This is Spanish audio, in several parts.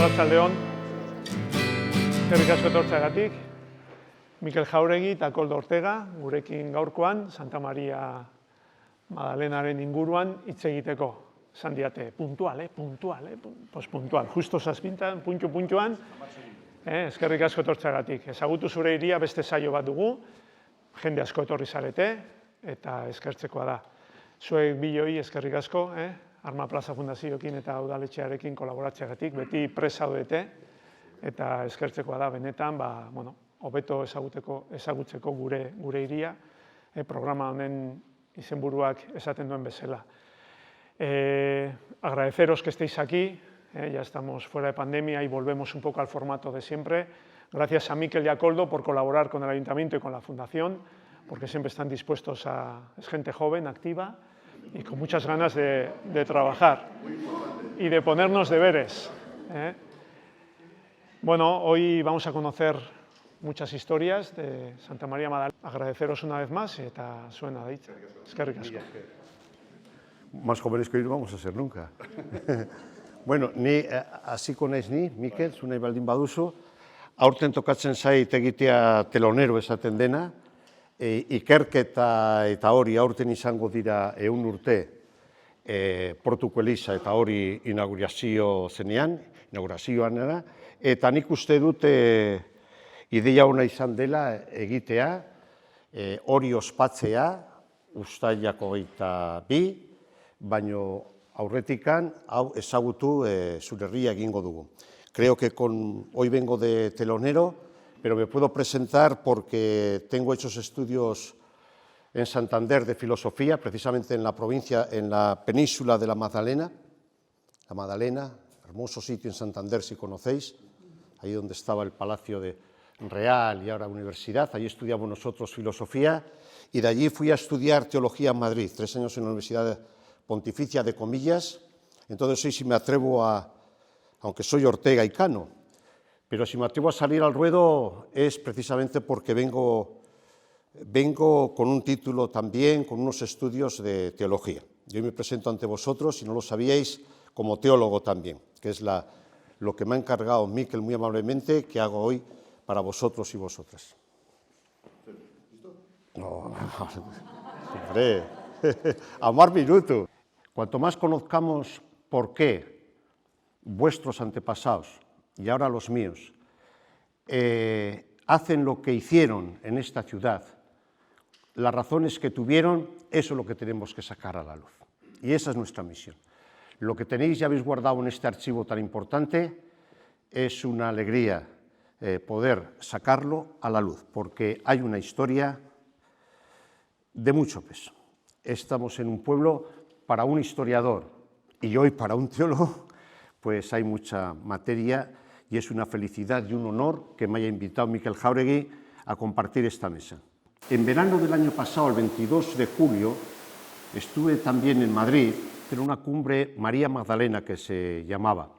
Arratsaldeon, eskerrik asko etortzeagatik. Mikel Jauregi eta Koldo Ortega, gurekin gaurkoan, Santa Maria Madalenaren inguruan hitz egiteko. Esan diate, puntual, pues puntual, justo zazpintan, puntuan, eskerrik asko etortzeagatik. Ezagutu zure hiria beste saio bat dugu, jende asko etorri zarete, eta eskertzekoa da. Zuek biloi eskerrik asko, Arma Plaza Fundazioekin eta udaletxearekin kolaboratzeagatik, beti presa zaudete, eta eskertzekoa da benetan, hobeto ezagutzeko gure hiria, programa honen izenburuak esaten duen bezala. Agradeceros que estéis aquí, ya estamos fuera de pandemia y volvemos un poco al formato de siempre. Gracias a Mikel y a Koldo por colaborar con el Ayuntamiento y con la Fundación, porque siempre están dispuestos es gente joven, activa, y con muchas ganas de trabajar y de ponernos deberes. Bueno, hoy vamos a conocer muchas historias de Santa María Madalena. Agradeceros una vez más eta suena de hitza. Eskerrik asko. Más jóvenes que hoy no vamos a ser nunca. Bueno, ni hasiko naiz ni, Mikel, zu nahi baldin baduzu, aurten tokatzen zait egitea telonero esaten dena, ikerketa eta hori aurten izango dira 100 urte Portuko Eliza eta hori inaugurazioan era, eta nik uste dut ideia ona izan dela egitea, hori ospatzea, uztailak 22, baino aurretikan hau ezagutu zure herria egingo dugu. Creo que hoy vengo de telonero, pero me puedo presentar porque tengo hechos estudios en Santander de filosofía, precisamente en la provincia, en la península de la Magdalena. La Magdalena, hermoso sitio en Santander si conocéis, ahí donde estaba el Palacio Real y ahora Universidad, allí estudiamos nosotros filosofía y de allí fui a estudiar teología en Madrid, 3 años en la Universidad Pontificia de Comillas. Entonces hoy si me atrevo aunque soy Ortega y Cano, pero si me atrevo a salir al ruedo es precisamente porque vengo con un título también, con unos estudios de teología. Yo me presento ante vosotros, si no lo sabíais, como teólogo también, que es lo que me ha encargado Mikel muy amablemente, que hago hoy para vosotros y vosotras. No, hombre, amar minuto. Cuanto más conozcamos por qué vuestros antepasados, y ahora los míos, hacen lo que hicieron en esta ciudad, las razones que tuvieron, eso es lo que tenemos que sacar a la luz. Y esa es nuestra misión. Lo que tenéis y habéis guardado en este archivo tan importante es una alegría poder sacarlo a la luz, porque hay una historia de mucho peso. Estamos en un pueblo, para un historiador y hoy para un teólogo, pues hay mucha materia y es una felicidad y un honor que me haya invitado Mikel Jáuregui a compartir esta mesa. En verano del año pasado, el 22 de julio, estuve también en Madrid en una cumbre María Magdalena que se llamaba.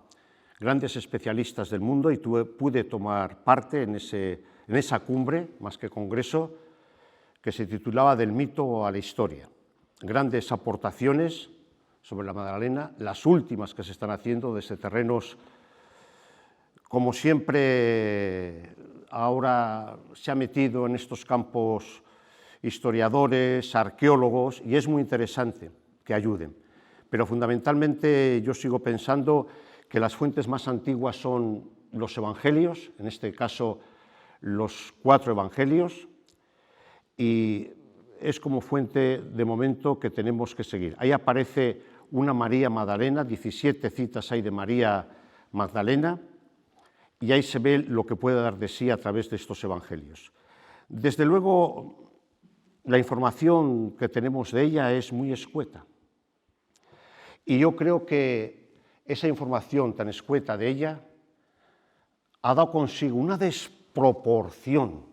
Grandes especialistas del mundo y pude tomar parte en esa cumbre, más que congreso, que se titulaba Del mito a la historia. Grandes aportaciones sobre la Magdalena, las últimas que se están haciendo desde terrenos, como siempre, ahora se ha metido en estos campos historiadores, arqueólogos, y es muy interesante que ayuden. Pero fundamentalmente yo sigo pensando que las fuentes más antiguas son los evangelios, en este caso los 4 evangelios, y es como fuente de momento que tenemos que seguir. Ahí aparece una María Magdalena, 17 citas hay de María Magdalena, y ahí se ve lo que puede dar de sí a través de estos evangelios. Desde luego, la información que tenemos de ella es muy escueta. Y yo creo que esa información tan escueta de ella ha dado consigo una desproporción.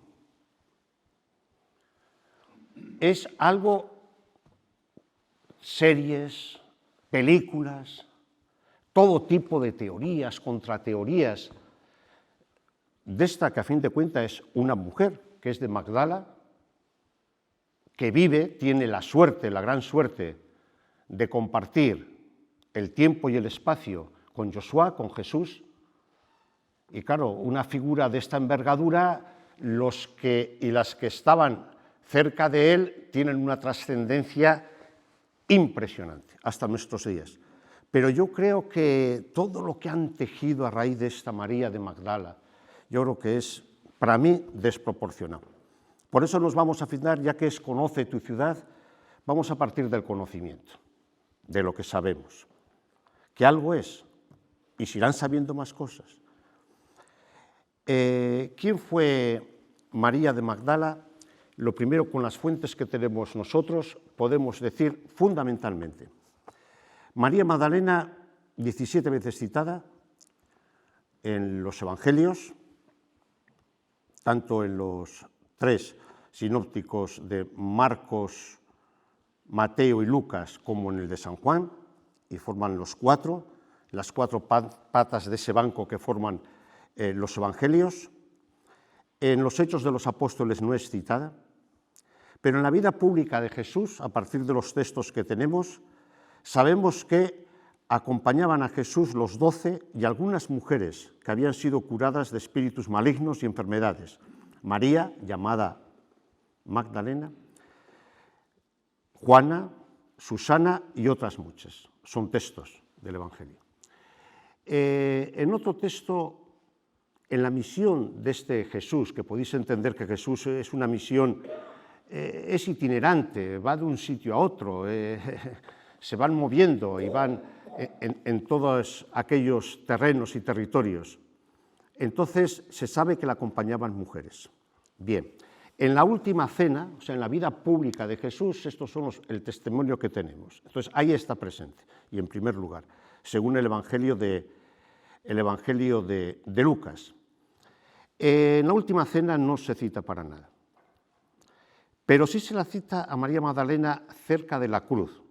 Es algo, series, películas, todo tipo de teorías, contrateorías, de esta que a fin de cuentas es una mujer, que es de Magdala, que vive, tiene la suerte, la gran suerte, de compartir el tiempo y el espacio con Josué, con Jesús, Y claro, una figura de esta envergadura, las que estaban cerca de él tienen una trascendencia impresionante hasta nuestros días. Pero yo creo que todo lo que han tejido a raíz de esta María de Magdala, yo creo que es, para mí, desproporcionado. Por eso nos vamos a fijar, ya que es Conoce tu ciudad, vamos a partir del conocimiento, de lo que sabemos, que algo es, y se irán sabiendo más cosas. ¿Quién fue María de Magdala? Lo primero, con las fuentes que tenemos nosotros, podemos decir fundamentalmente. María Magdalena, 17 veces citada en los Evangelios, tanto en los 3 sinópticos de Marcos, Mateo y Lucas, como en el de San Juan, y forman las 4 patas de ese banco que forman los Evangelios. En los Hechos de los Apóstoles no es citada, pero en la vida pública de Jesús, a partir de los textos que tenemos, sabemos que acompañaban a Jesús los 12 y algunas mujeres que habían sido curadas de espíritus malignos y enfermedades. María, llamada Magdalena, Juana, Susana y otras muchas. Son textos del Evangelio. En otro texto, en la misión de este Jesús, que podéis entender que Jesús es una misión, es itinerante, va de un sitio a otro, se van moviendo y van en todos aquellos terrenos y territorios. Entonces se sabe que la acompañaban mujeres. Bien, en la última cena, o sea, en la vida pública de Jesús, estos son el testimonio que tenemos. Entonces ahí está presente, y en primer lugar, según el Evangelio de Lucas. En la última cena no se cita para nada, pero sí se la cita a María Magdalena cerca de la cruz,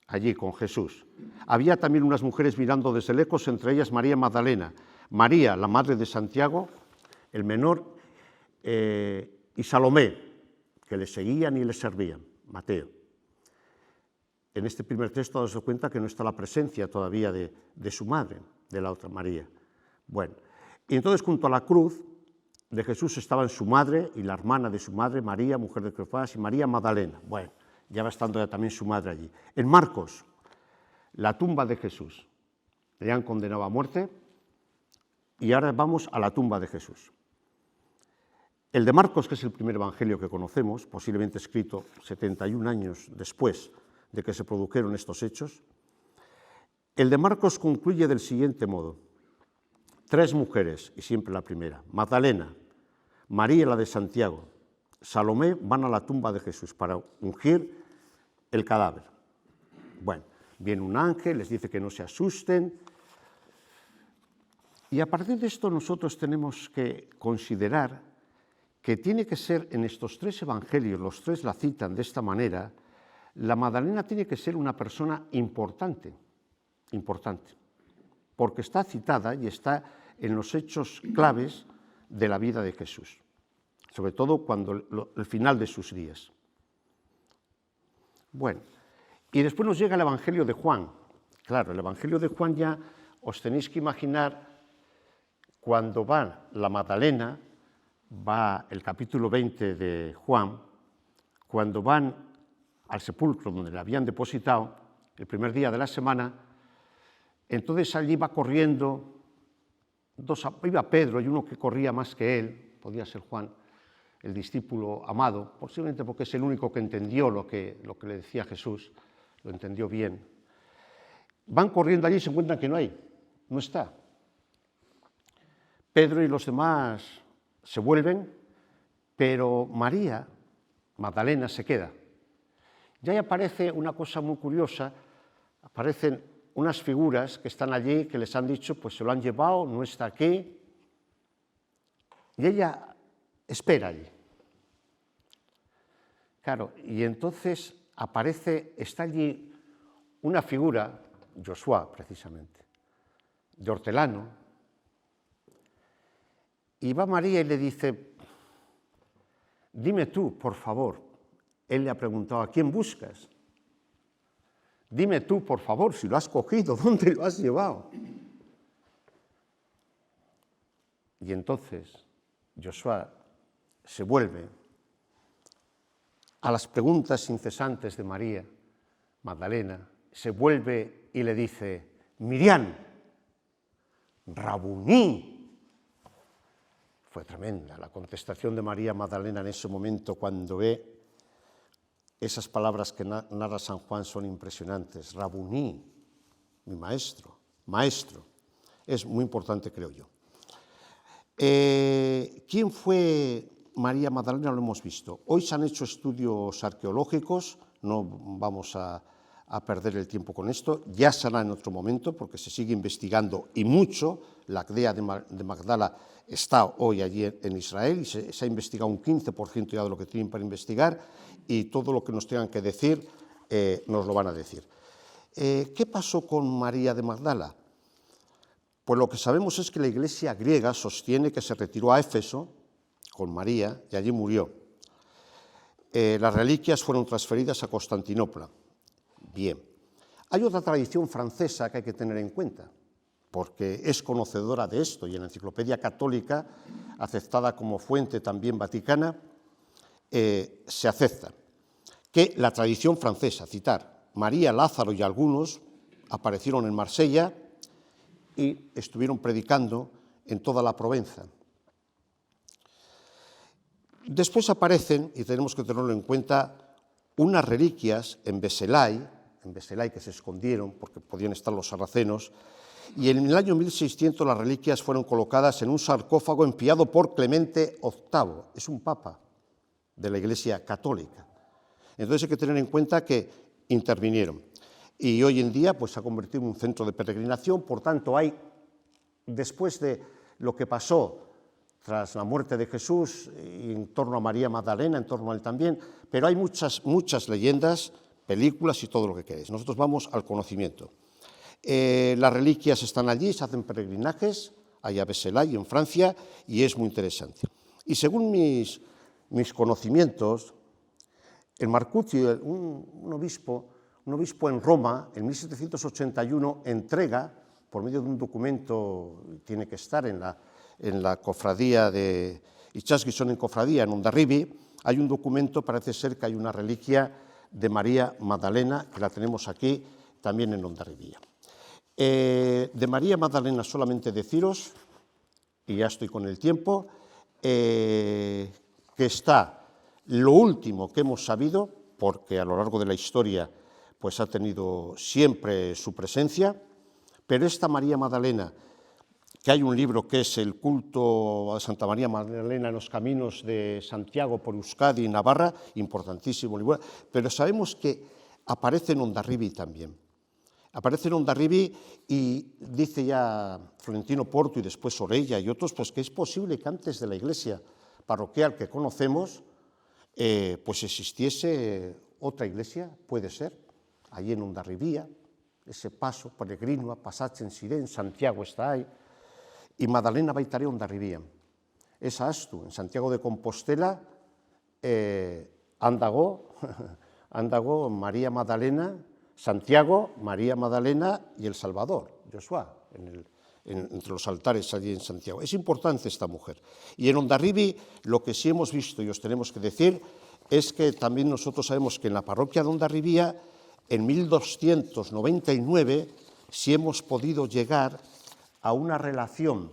allí con Jesús. Había también unas mujeres mirando desde lejos, entre ellas María Magdalena, María, la madre de Santiago, el menor, y Salomé, que le seguían y le servían, Mateo. En este primer texto os dais cuenta que no está la presencia todavía de su madre, de la otra María. Bueno, y entonces junto a la cruz de Jesús estaban su madre y la hermana de su madre, María, mujer de Cleofás, y María Magdalena. Bueno, ya va estando ya también su madre allí. En Marcos, la tumba de Jesús. Le han condenado a muerte y ahora vamos a la tumba de Jesús. El de Marcos, que es el primer evangelio que conocemos, posiblemente escrito 71 años después de que se produjeron estos hechos, el de Marcos concluye del siguiente modo. 3 mujeres, y siempre la primera, Magdalena, María la de Santiago, Salomé, van a la tumba de Jesús para ungir el cadáver. Bueno, viene un ángel, les dice que no se asusten, y a partir de esto nosotros tenemos que considerar que tiene que ser en estos 3 evangelios, los 3 la citan de esta manera, la Magdalena tiene que ser una persona importante, porque está citada y está en los hechos claves de la vida de Jesús, sobre todo cuando el final de sus días. Bueno, y después nos llega el Evangelio de Juan. Claro, el Evangelio de Juan ya os tenéis que imaginar cuando va la Magdalena, va el capítulo 20 de Juan, cuando van al sepulcro donde le habían depositado el primer día de la semana, entonces allí va corriendo, iba Pedro y uno que corría más que él, podía ser Juan, el discípulo amado, posiblemente porque es el único que entendió lo que le decía Jesús, lo entendió bien. Van corriendo allí y se encuentran que no está. Pedro y los demás se vuelven, pero María Magdalena se queda. Y ahí aparece una cosa muy curiosa, aparecen unas figuras que están allí, que les han dicho, pues se lo han llevado, no está aquí, y ella espera allí. Claro, y entonces está allí una figura, Josué precisamente, de hortelano, y va María y le dice, dime tú, por favor. Él le ha preguntado, ¿a quién buscas? Dime tú, por favor, si lo has cogido, ¿dónde lo has llevado? Y entonces Josué se vuelve a las preguntas incesantes de María Magdalena, se vuelve y le dice: Miriam, Rabuní. Fue tremenda la contestación de María Magdalena en ese momento cuando ve esas palabras que narra San Juan, son impresionantes. Rabuní, mi maestro, maestro. Es muy importante, creo yo. ¿Quién fue María Magdalena? Lo hemos visto. Hoy se han hecho estudios arqueológicos, no vamos a perder el tiempo con esto, ya se hará en otro momento porque se sigue investigando y mucho. La aldea de Magdala está hoy allí en Israel y se ha investigado un 15% ya de lo que tienen para investigar, y todo lo que nos tengan que decir nos lo van a decir. ¿Qué pasó con María de Magdala? Pues lo que sabemos es que la Iglesia griega sostiene que se retiró a Éfeso con María y allí murió. Las reliquias fueron transferidas a Constantinopla. Bien. Hay otra tradición francesa que hay que tener en cuenta, porque es conocedora de esto, y en la Enciclopedia Católica, aceptada como fuente también vaticana, se acepta que la tradición francesa, citar, María, Lázaro y algunos aparecieron en Marsella y estuvieron predicando en toda la Provenza. Después aparecen, y tenemos que tenerlo en cuenta, unas reliquias en Beselay que se escondieron porque podían estar los sarracenos, y en el año 1600 las reliquias fueron colocadas en un sarcófago enviado por Clemente VIII, es un papa de la Iglesia Católica. Entonces hay que tener en cuenta que intervinieron. Y hoy en día pues, se ha convertido en un centro de peregrinación. Por tanto, hay, después de lo que pasó tras la muerte de Jesús, en torno a María Magdalena, en torno a él también, pero hay muchas leyendas, películas y todo lo que queréis. Nosotros vamos al conocimiento. Las reliquias están allí, se hacen peregrinajes, allá a Beselay, en Francia, y es muy interesante. Y según mis conocimientos, el Marcucci, un obispo en Roma, en 1781, entrega, por medio de un documento, tiene que estar en la cofradía de Ichasqui, son en cofradía, en Hondarribi, hay un documento, parece ser que hay una reliquia de María Magdalena, que la tenemos aquí también en Hondarribia. De María Magdalena solamente deciros, y ya estoy con el tiempo, que está lo último que hemos sabido, porque a lo largo de la historia pues ha tenido siempre su presencia, pero esta María Magdalena, que hay un libro que es el culto a Santa María Magdalena en los caminos de Santiago por Euskadi y Navarra, importantísimo libro, pero sabemos que aparece en Hondarribi también. Aparece en Hondarribi y dice ya Florentino Porto y después Orella y otros, pues que es posible que antes de la iglesia parroquial que conocemos, pues existiese otra iglesia, puede ser, allí en Hondarribia, ese paso peregrino a Passatge en Sirén, Santiago está ahí, y Magdalena Baitare Hondarribia. Es Astu, en Santiago de Compostela, Andago, María Magdalena, Santiago, María Magdalena y El Salvador, Josué, entre los altares allí en Santiago. Es importante esta mujer. Y en Hondarribi lo que sí hemos visto y os tenemos que decir es que también nosotros sabemos que en la parroquia de Hondarribia, en 1299, sí hemos podido llegar a una relación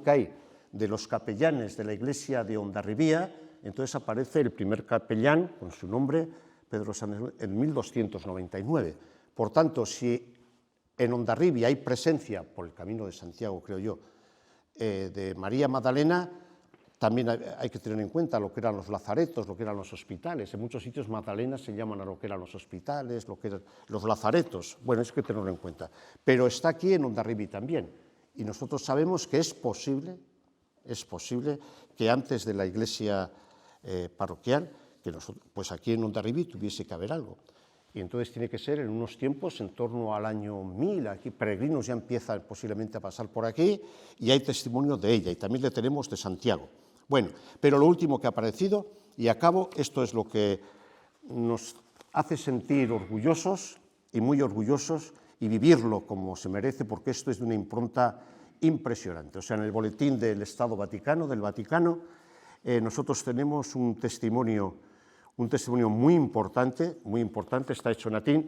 que hay de los capellanes de la iglesia de Hondarribia. Entonces aparece el primer capellán con su nombre, Pedro San, en 1299. Por tanto, si en Hondarribia hay presencia, por el camino de Santiago, creo yo, de María Magdalena, también hay que tener en cuenta lo que eran los lazaretos, lo que eran los hospitales. En muchos sitios Magdalenas se llaman a lo que eran los hospitales, lo que eran los lazaretos. Bueno, eso hay que tenerlo en cuenta. Pero está aquí en Hondarribi también. Y nosotros sabemos que es posible que antes de la iglesia parroquial, que pues aquí en Hondarribi tuviese que haber algo. Y entonces tiene que ser en unos tiempos en torno al año 1000, aquí peregrinos ya empiezan posiblemente a pasar por aquí, y hay testimonio de ella, y también le tenemos de Santiago. Bueno, pero lo último que ha aparecido, y acabo, esto es lo que nos hace sentir orgullosos, y muy orgullosos, y vivirlo como se merece, porque esto es de una impronta impresionante. O sea, en el boletín del Estado Vaticano, del Vaticano, nosotros tenemos un testimonio muy importante, está hecho en latín,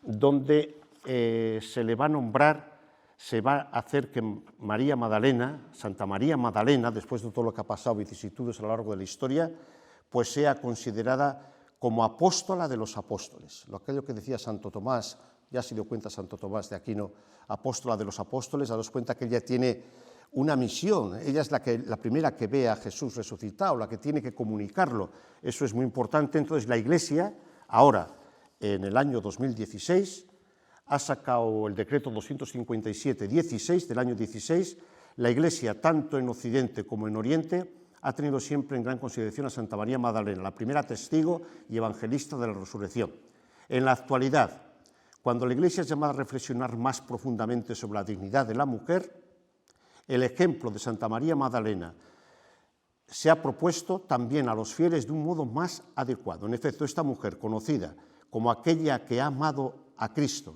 donde se le va a nombrar, se va a hacer que María Magdalena, Santa María Magdalena, después de todo lo que ha pasado, vicisitudes a lo largo de la historia, pues sea considerada como apóstola de los apóstoles. Aquello que decía Santo Tomás, ya se dio cuenta Santo Tomás de Aquino, apóstola de los apóstoles, daos cuenta que ella tiene una misión, ella es la primera que ve a Jesús resucitado, la que tiene que comunicarlo, eso es muy importante. Entonces la Iglesia, ahora, en el año 2016, ha sacado el decreto 257-16 del año 16, la Iglesia, tanto en Occidente como en Oriente, ha tenido siempre en gran consideración a Santa María Magdalena, la primera testigo y evangelista de la resurrección. En la actualidad, cuando la Iglesia es llamada a reflexionar más profundamente sobre la dignidad de la mujer, el ejemplo de Santa María Magdalena se ha propuesto también a los fieles de un modo más adecuado. En efecto, esta mujer, conocida como aquella que ha amado a Cristo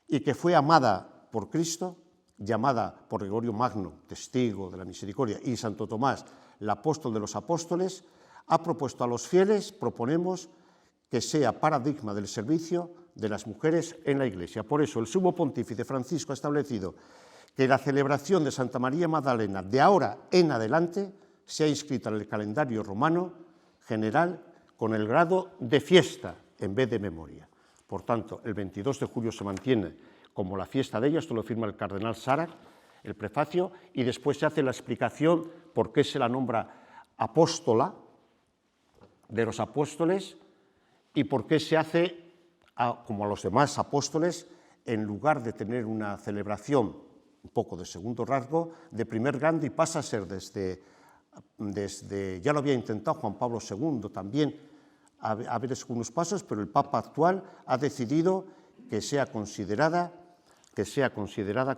y que fue amada por Cristo, llamada por Gregorio Magno, testigo de la misericordia, y Santo Tomás, el apóstol de los apóstoles, ha propuesto a los fieles, proponemos, que sea paradigma del servicio de las mujeres en la Iglesia. Por eso el sumo pontífice Francisco ha establecido que la celebración de Santa María Magdalena de ahora en adelante sea inscrita en el calendario romano general con el grado de fiesta en vez de memoria. Por tanto, el 22 de julio se mantiene como la fiesta de ella, esto lo firma el cardenal Sarac, el prefacio, y después se hace la explicación por qué se la nombra apóstola de los apóstoles y por qué se hace, como a los demás apóstoles, en lugar de tener una celebración un poco de segundo rasgo, de primer grado, y pasa a ser desde ya lo había intentado Juan Pablo II también, a ver algunos pasos, pero el Papa actual ha decidido que sea considerada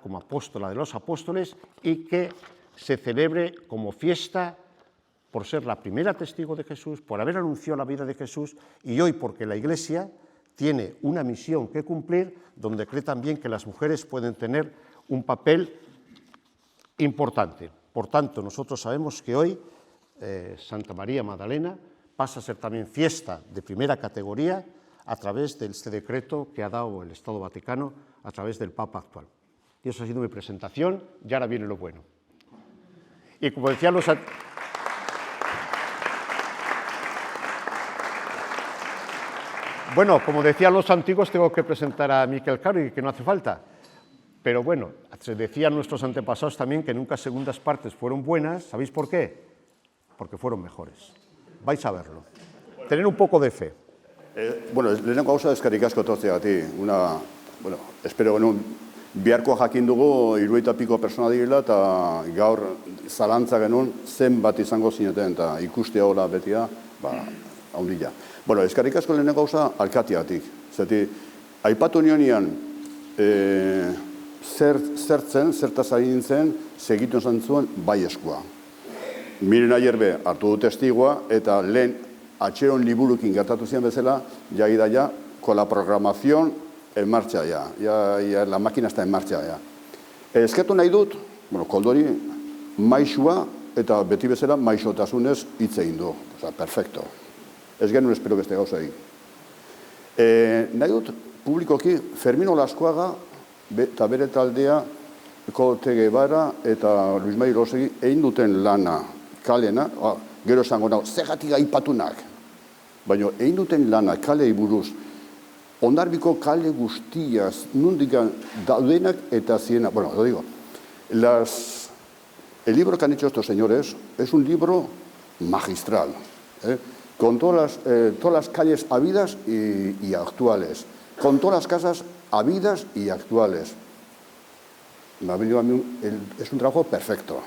como apóstola de los apóstoles y que se celebre como fiesta por ser la primera testigo de Jesús, por haber anunciado la vida de Jesús, y hoy porque la Iglesia tiene una misión que cumplir, donde cree también que las mujeres pueden tener un papel importante. Por tanto, nosotros sabemos que hoy Santa María Magdalena pasa a ser también fiesta de primera categoría a través de este decreto que ha dado el Estado Vaticano a través del Papa actual. Y eso ha sido mi presentación, y ahora viene lo bueno. Y como decían los... Bueno, como decían los antiguos, tengo que presentar a Miquel Jáuregui, que no hace falta. Pero bueno, se decían nuestros antepasados también que nunca segundas partes fueron buenas. ¿Sabéis por qué? Porque fueron mejores. Vais a verlo. Tener un poco de fe. Bueno, lehenengo gauza eskerrik asko etortzeagatik. Bueno, espero biharko jakin dugu 70 piko pertsona direla eta gaur zalantza genuen zenbat izango zineten eta ikuste hola betia, handia. Bueno, eskerrik asko lehenengo gauza alkateagatik. Zerti, aipatu nionean zertaz egin zen, segitu esan zuen bai eskua. Miren Ayerbe hartu du testigua eta lehen atxeron liburukin gertatu zian bezala, ya ida ya con la programación en marcha ya. Ya la máquina está en marcha ya. Eskertu nahi dut, bueno, Koldori maixua eta beti bezala maixotasunez hitz egin du. O sea, perfecto. Ez genuen espero beste gauza egin. Nahi dut publikoki Fermino Laskuaga eta bere taldea Kote Guevara eta Luis Mari Rosegi egin duten lana kalena, gero esango nago, zegatik aipatunak. Baina egin duten lana kalei buruz, Hondarbiko kale guztiaz, nundik daudenak eta ziena. Bueno, lo digo, el libro que han hecho estos señores es un libro magistral, con todas las calles habidas y actuales, con todas las casas habidas y actuales. Me ha venido a mí, es un trabajo perfecto.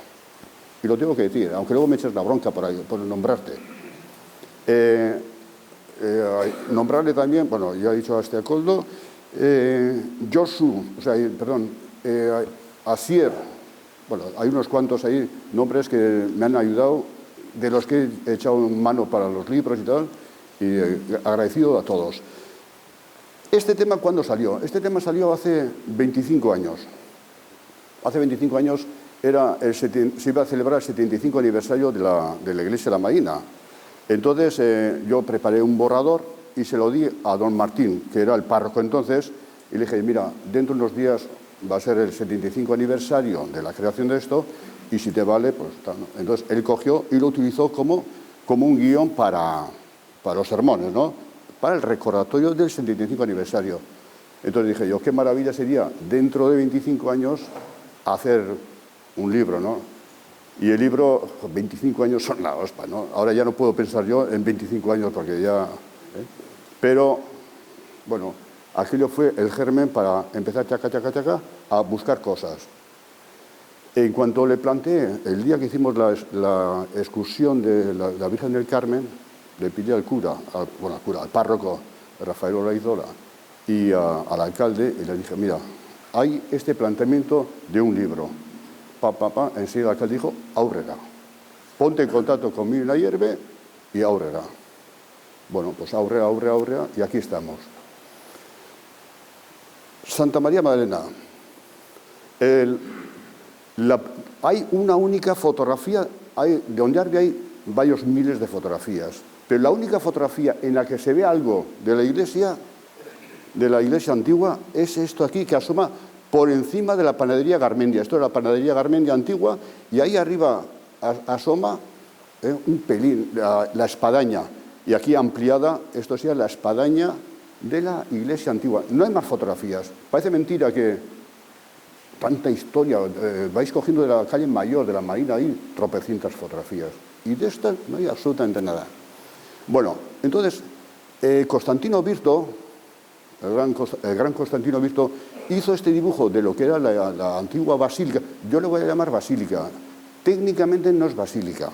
Y lo tengo que decir, aunque luego me eches la bronca por nombrarte. Nombrarle también, bueno, ya he dicho a este Coldo, Asier, bueno, hay unos cuantos ahí, nombres que me han ayudado, de los que he echado mano para los libros y tal, y agradecido a todos. ¿Este tema cuándo salió? Este tema salió hace 25 años. hace 25 años se iba a celebrar el 75 aniversario de la iglesia de la Marina. Entonces yo preparé un borrador y se lo di a don Martín, que era el párroco entonces, y le dije, mira, dentro de unos días va a ser el 75 aniversario de la creación de esto, y si te vale, pues tal, ¿no? Entonces él cogió y lo utilizó como un guión para los sermones, ¿no? Para el recordatorio del 75 aniversario. Entonces dije yo, qué maravilla sería dentro de 25 años hacer un libro, ¿no? Y el libro, 25 años son la hostia, ¿no? Ahora ya no puedo pensar yo en 25 años porque ya... Pero, bueno, aquello fue el germen para empezar a buscar cosas. En cuanto le planteé, el día que hicimos la excursión de la Virgen del Carmen, le pillé al cura, al párroco Rafael Olaizola y al alcalde, y le dije, mira, hay este planteamiento de un libro. Enseguida el alcalde dijo, aurrera. Ponte en contacto con Miren Hierve y aurrera. Bueno, pues aurrera, y aquí estamos. Santa María Magdalena. Hay una única fotografía, de Ondarribia hay varios miles de fotografías, pero la única fotografía en la que se ve algo de la iglesia antigua, es esto aquí, que asoma por encima de la panadería Garmendia. Esto es la panadería Garmendia antigua, y ahí arriba asoma un pelín, la espadaña, y aquí ampliada, esto sería la espadaña de la iglesia antigua. No hay más fotografías. Parece mentira que tanta historia, vais cogiendo de la calle Mayor, de la Marina, hay tropecientas fotografías. Y de estas no hay absolutamente nada. Bueno, entonces, Constantino Virto, el gran Constantino Virto, hizo este dibujo de lo que era la antigua basílica. Yo le voy a llamar basílica. Técnicamente no es basílica.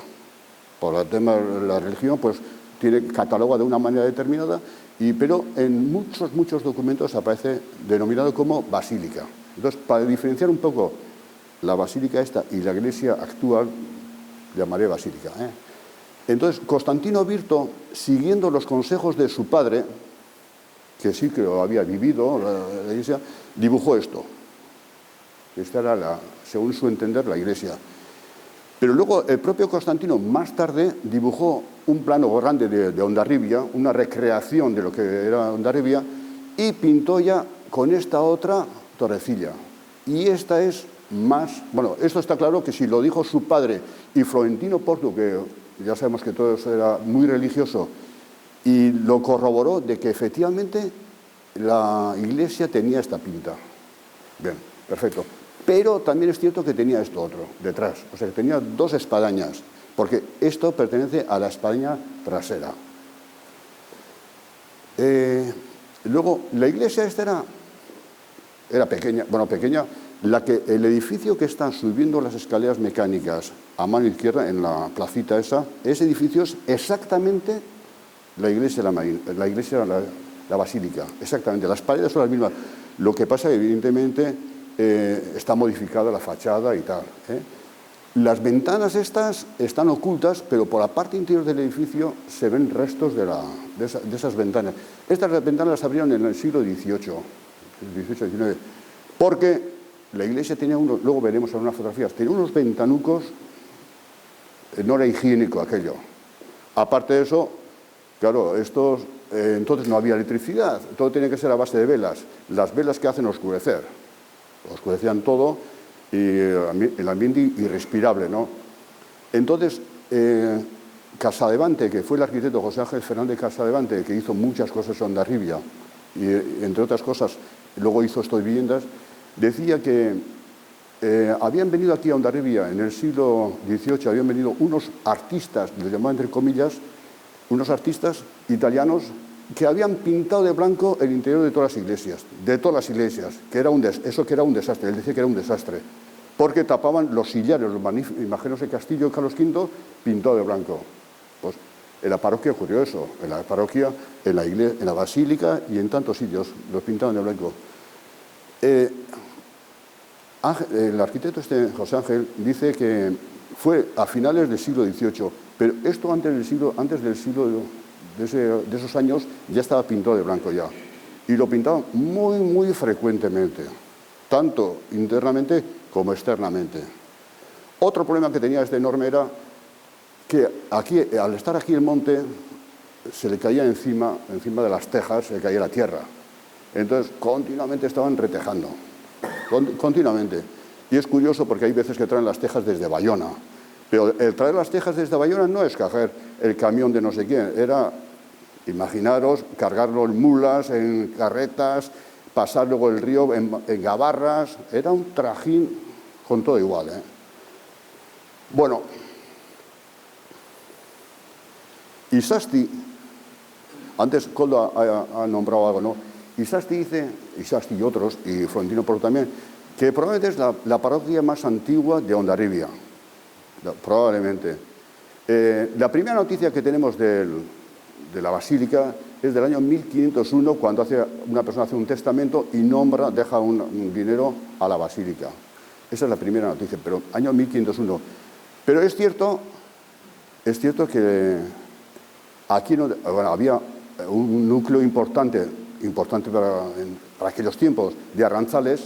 Por el tema de la religión, pues tiene cataloga de una manera determinada, pero en muchos documentos aparece denominado como basílica. Entonces, para diferenciar un poco la basílica esta y la iglesia actual, llamaré basílica. Entonces, Constantino Virto, siguiendo los consejos de su padre, que sí que lo había vivido, la iglesia, dibujó esto. Esta era, según su entender, la iglesia. Pero luego el propio Constantino, más tarde, dibujó un plano grande de Hondarribia, una recreación de lo que era Hondarribia, y pintó ya con esta otra torrecilla. Y esta es más... Bueno, esto está claro que si lo dijo su padre y Florentino Porto, que ya sabemos que todo eso era muy religioso, y lo corroboró de que efectivamente la iglesia tenía esta pinta. Bien, perfecto. Pero también es cierto que tenía esto otro detrás, o sea que tenía dos espadañas, porque esto pertenece a la espadaña trasera. Luego, la iglesia esta era pequeña, el edificio que está subiendo las escaleras mecánicas a mano izquierda, en la placita esa, ese edificio es exactamente la iglesia de la basílica, exactamente, las paredes son las mismas. Lo que pasa, evidentemente, está modificada la fachada y tal. Las ventanas estas están ocultas, pero por la parte interior del edificio se ven restos de esas ventanas. Estas ventanas las abrieron en el siglo XVIII, XIX, porque la iglesia tenía luego veremos en unas fotografías, tenía unos ventanucos, no era higiénico aquello. Aparte de eso, claro, entonces no había electricidad, todo tenía que ser a base de velas. Las velas que hacen oscurecían todo y el ambiente irrespirable, ¿no? Entonces, Casadevante, que fue el arquitecto José Ángel Fernández Casadevante, que hizo muchas cosas en Hondarribia, y entre otras cosas, luego hizo estas viviendas, decía que habían venido aquí a Hondarribia en el siglo XVIII, habían venido unos artistas, los llamaban entre comillas, unos artistas italianos que habían pintado de blanco el interior de todas las iglesias, que era un desastre, él decía que era un desastre, porque tapaban los sillares, imaginaos el castillo de Carlos V pintado de blanco. Pues en la parroquia ocurrió eso, en la parroquia, en la iglesia, en la basílica y en tantos sitios los pintaban de blanco. El arquitecto José Ángel dice que fue a finales del siglo XVIII, pero esto antes de esos años ya estaba pintado de blanco ya. Y lo pintaban muy frecuentemente, tanto internamente como externamente. Otro problema que tenía este enorme era que aquí, al estar aquí el monte, se le caía encima de las tejas, se le caía la tierra. Entonces, continuamente estaban retejando, continuamente. Y es curioso porque hay veces que traen las tejas desde Bayona. Pero el traer las tejas desde Bayona no es coger el camión de no sé quién, era, imaginaros, cargarlo en mulas, en carretas, pasar luego el río en gabarras, era un trajín con todo igual, ¿eh? Bueno, Isasti, antes Koldo ha nombrado algo, ¿no? Isasti dice, Isasti y otros, y Florentino Porro también, que probablemente es la parroquia más antigua de Hondarribia, probablemente. La primera noticia que tenemos de la basílica es del año 1501, cuando una persona hace un testamento y deja un dinero a la basílica. Esa es la primera noticia, pero año 1501. Pero es cierto que aquí había un núcleo importante para aquellos tiempos de arranzales,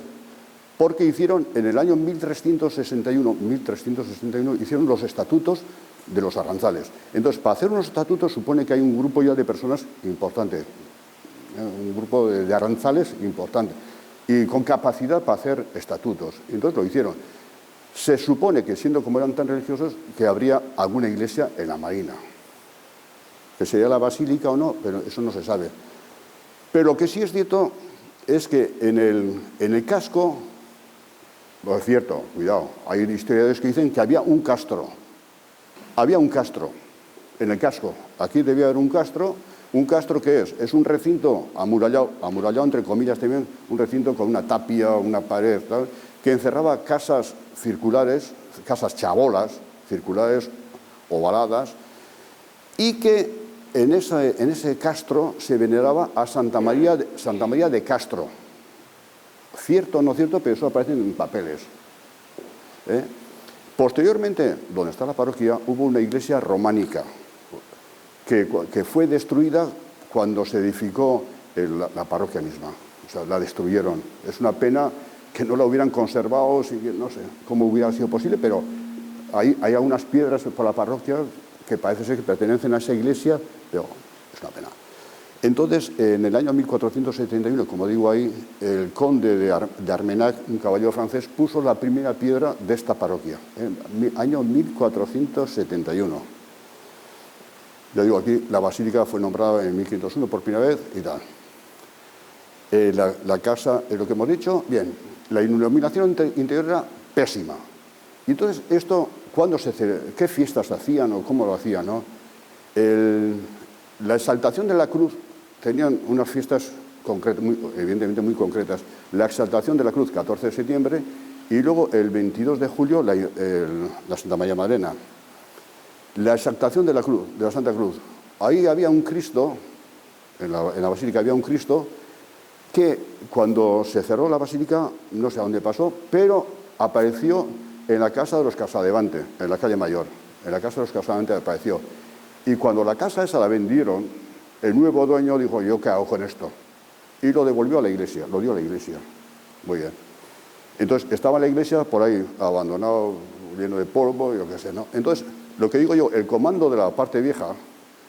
porque hicieron en el año 1361 hicieron los estatutos de los arranzales. Entonces, para hacer unos estatutos supone que hay un grupo ya de personas importante, un grupo de arranzales importante, y con capacidad para hacer estatutos. Entonces lo hicieron. Se supone que, siendo como eran tan religiosos, que habría alguna iglesia en la marina, que sería la basílica o no, pero eso no se sabe. Pero lo que sí es cierto es que en el casco, por cierto, cuidado, hay historiadores que dicen que había un castro. Había un castro en el casco. Aquí debía haber un castro. ¿Un castro qué es? Es un recinto amurallado entre comillas también, un recinto con una tapia, una pared, tal, que encerraba casas circulares, casas chabolas, circulares, ovaladas, y que en ese castro se veneraba a Santa María de Castro. Cierto o no cierto, pero eso aparece en papeles. Posteriormente, donde está la parroquia, hubo una iglesia románica que fue destruida cuando se edificó la parroquia misma. O sea, la destruyeron. Es una pena que no la hubieran conservado, no sé cómo hubiera sido posible, pero hay algunas piedras por la parroquia que parece ser que pertenecen a esa iglesia, pero es una pena. Entonces, en el año 1471, como digo ahí, el conde de Armenac, un caballero francés, puso la primera piedra de esta parroquia, en el año 1471. Ya digo, aquí la basílica fue nombrada en 1501 por primera vez y tal. La casa, es lo que hemos dicho, bien, la iluminación interior era pésima. Y entonces, esto, ¿qué fiestas hacían o cómo lo hacían, no? La exaltación de la cruz tenían unas fiestas concretas, evidentemente muy concretas. La exaltación de la cruz, 14 de septiembre, y luego el 22 de julio, la Santa María Magdalena. La exaltación de la cruz, de la Santa Cruz. Ahí había un Cristo, en la basílica había un Cristo, que cuando se cerró la basílica, no sé a dónde pasó, pero apareció en la casa de los Casadevante, en la calle Mayor. En la casa de los Casadevante apareció. Y cuando la casa esa la vendieron, el nuevo dueño dijo, ¿yo qué hago con esto? Y lo devolvió a la iglesia, lo dio a la iglesia. Muy bien. Entonces, estaba la iglesia por ahí, abandonado, lleno de polvo, y lo que sé, ¿no? Entonces, lo que digo yo, el comando de la parte vieja,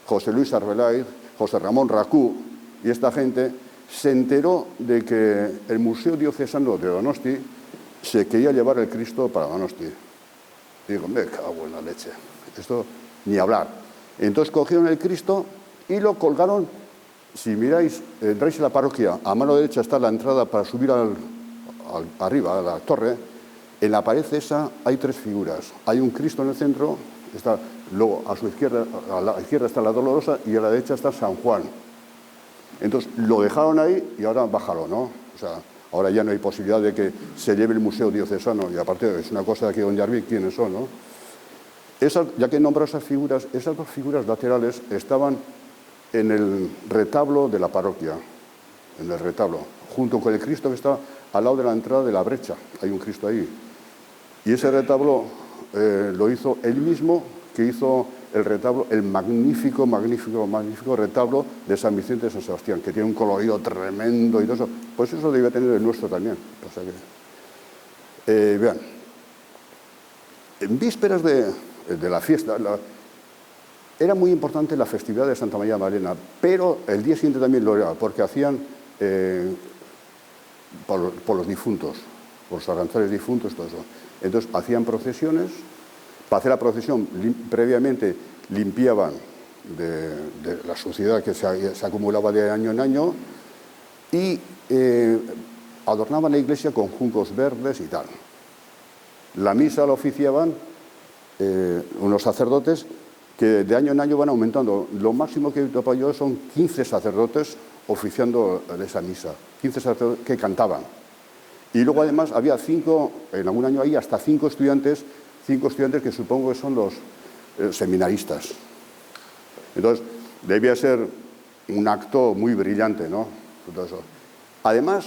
José Luis Arbelaiz, José Ramón Racú y esta gente, se enteró de que el Museo Diocesano de Donosti se quería llevar el Cristo para Donosti. Y digo, me cago en la leche. Esto, ni hablar. Entonces cogieron el Cristo y lo colgaron. Si miráis, entráis en la parroquia, a mano derecha está la entrada para subir arriba, a la torre. En la pared esa hay tres figuras. Hay un Cristo en el centro, luego a la izquierda está la Dolorosa y a la derecha está San Juan. Entonces lo dejaron ahí y ahora bájalo, ¿no? O sea, ahora ya no hay posibilidad de que se lleve el Museo Diocesano, y aparte es una cosa de aquí en Hondarribia, ¿quiénes son, no? Ya que he nombrado esas dos figuras laterales estaban en el retablo de la parroquia, en el retablo, junto con el Cristo que está al lado de la entrada de la brecha. Hay un Cristo ahí. Y ese retablo lo hizo él mismo, que hizo el retablo, el magnífico retablo de San Vicente de San Sebastián, que tiene un colorido tremendo y todo eso. Pues eso debe tener el nuestro también. O sea que Vean, en vísperas de la fiesta, era muy importante la festividad de Santa María Magdalena, pero el día siguiente también lo era, porque hacían por los difuntos, por los arranzales difuntos, todo eso. Entonces hacían procesiones. Para hacer la procesión, previamente limpiaban de la suciedad que se acumulaba de año en año y adornaban la iglesia con juncos verdes y tal. La misa la oficiaban unos sacerdotes que de año en año van aumentando. Lo máximo que he visto para yo son 15 sacerdotes oficiando esa misa, 15 sacerdotes que cantaban. Y luego además había 5, en algún año hay hasta 5 estudiantes que supongo que son los seminaristas. Entonces, debía ser un acto muy brillante, ¿no? Todo eso. Además,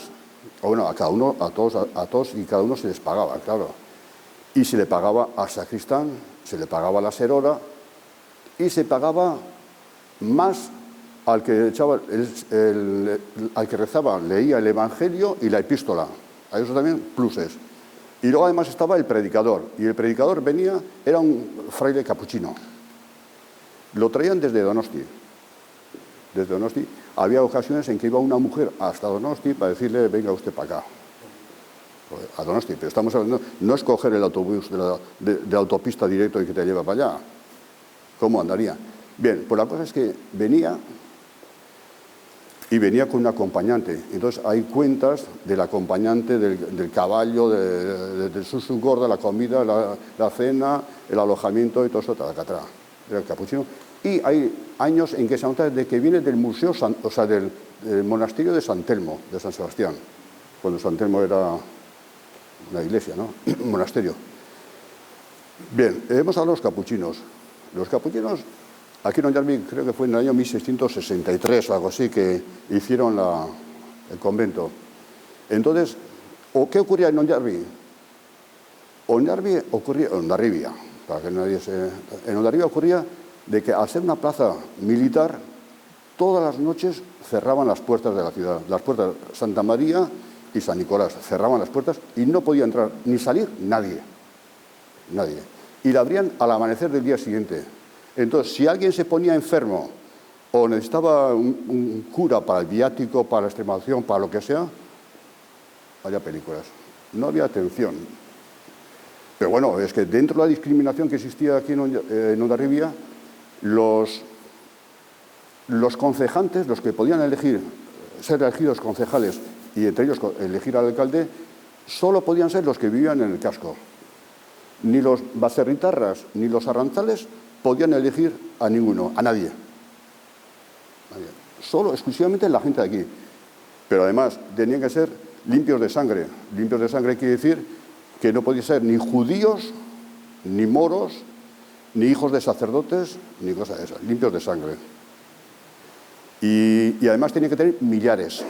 bueno, a todos y cada uno se les pagaba, claro. Y se le pagaba al sacristán, se le pagaba a la serora y se pagaba más al que echaba al que rezaba, leía el Evangelio y la epístola. A eso también pluses. Y luego además estaba el predicador. Y el predicador era un fraile capuchino. Lo traían desde Donosti. Desde Donosti. Había ocasiones en que iba una mujer hasta Donosti para decirle, venga usted para acá. A Donosti. Pero estamos hablando, no es coger el autobús de autopista directo y que te lleva para allá. ¿Cómo andaría? Bien, pues la cosa es que venía con un acompañante. Entonces hay cuentas del acompañante, del caballo, del susugorda, la comida, la cena, el alojamiento y todo eso, tacatrá. Era el capuchino. Y hay años en que se nota de que viene del museo, o sea, del monasterio de San Telmo, de San Sebastián, cuando San Telmo era una iglesia, ¿no? Un monasterio. Bien, hemos hablado de los capuchinos. Los capuchinos, aquí en Ondarbi creo que fue en el año 1663 o algo así que hicieron el convento. Entonces, ¿qué ocurría en Ondarbi? Hondarribia, para que nadie se... En Hondarribia ocurría de que al ser una plaza militar, todas las noches cerraban las puertas de la ciudad. Las puertas de Santa María y San Nicolás cerraban las puertas y no podía entrar ni salir nadie. Nadie. Y la abrían al amanecer del día siguiente. Entonces, si alguien se ponía enfermo o necesitaba un cura para el viático, para la extremaunción, para lo que sea, había películas. No había atención. Pero bueno, es que dentro de la discriminación que existía aquí en Hondarribia, los concejantes, los que podían ser elegidos concejales y entre ellos elegir al alcalde, solo podían ser los que vivían en el casco. Ni los baserritarras ni los arranzales podían elegir a ninguno, a nadie. Solo, exclusivamente la gente de aquí. Pero además tenían que ser limpios de sangre. Limpios de sangre quiere decir que no podían ser ni judíos, ni moros, ni hijos de sacerdotes, ni cosas de esas. Limpios de sangre. Y además tenían que tener millares,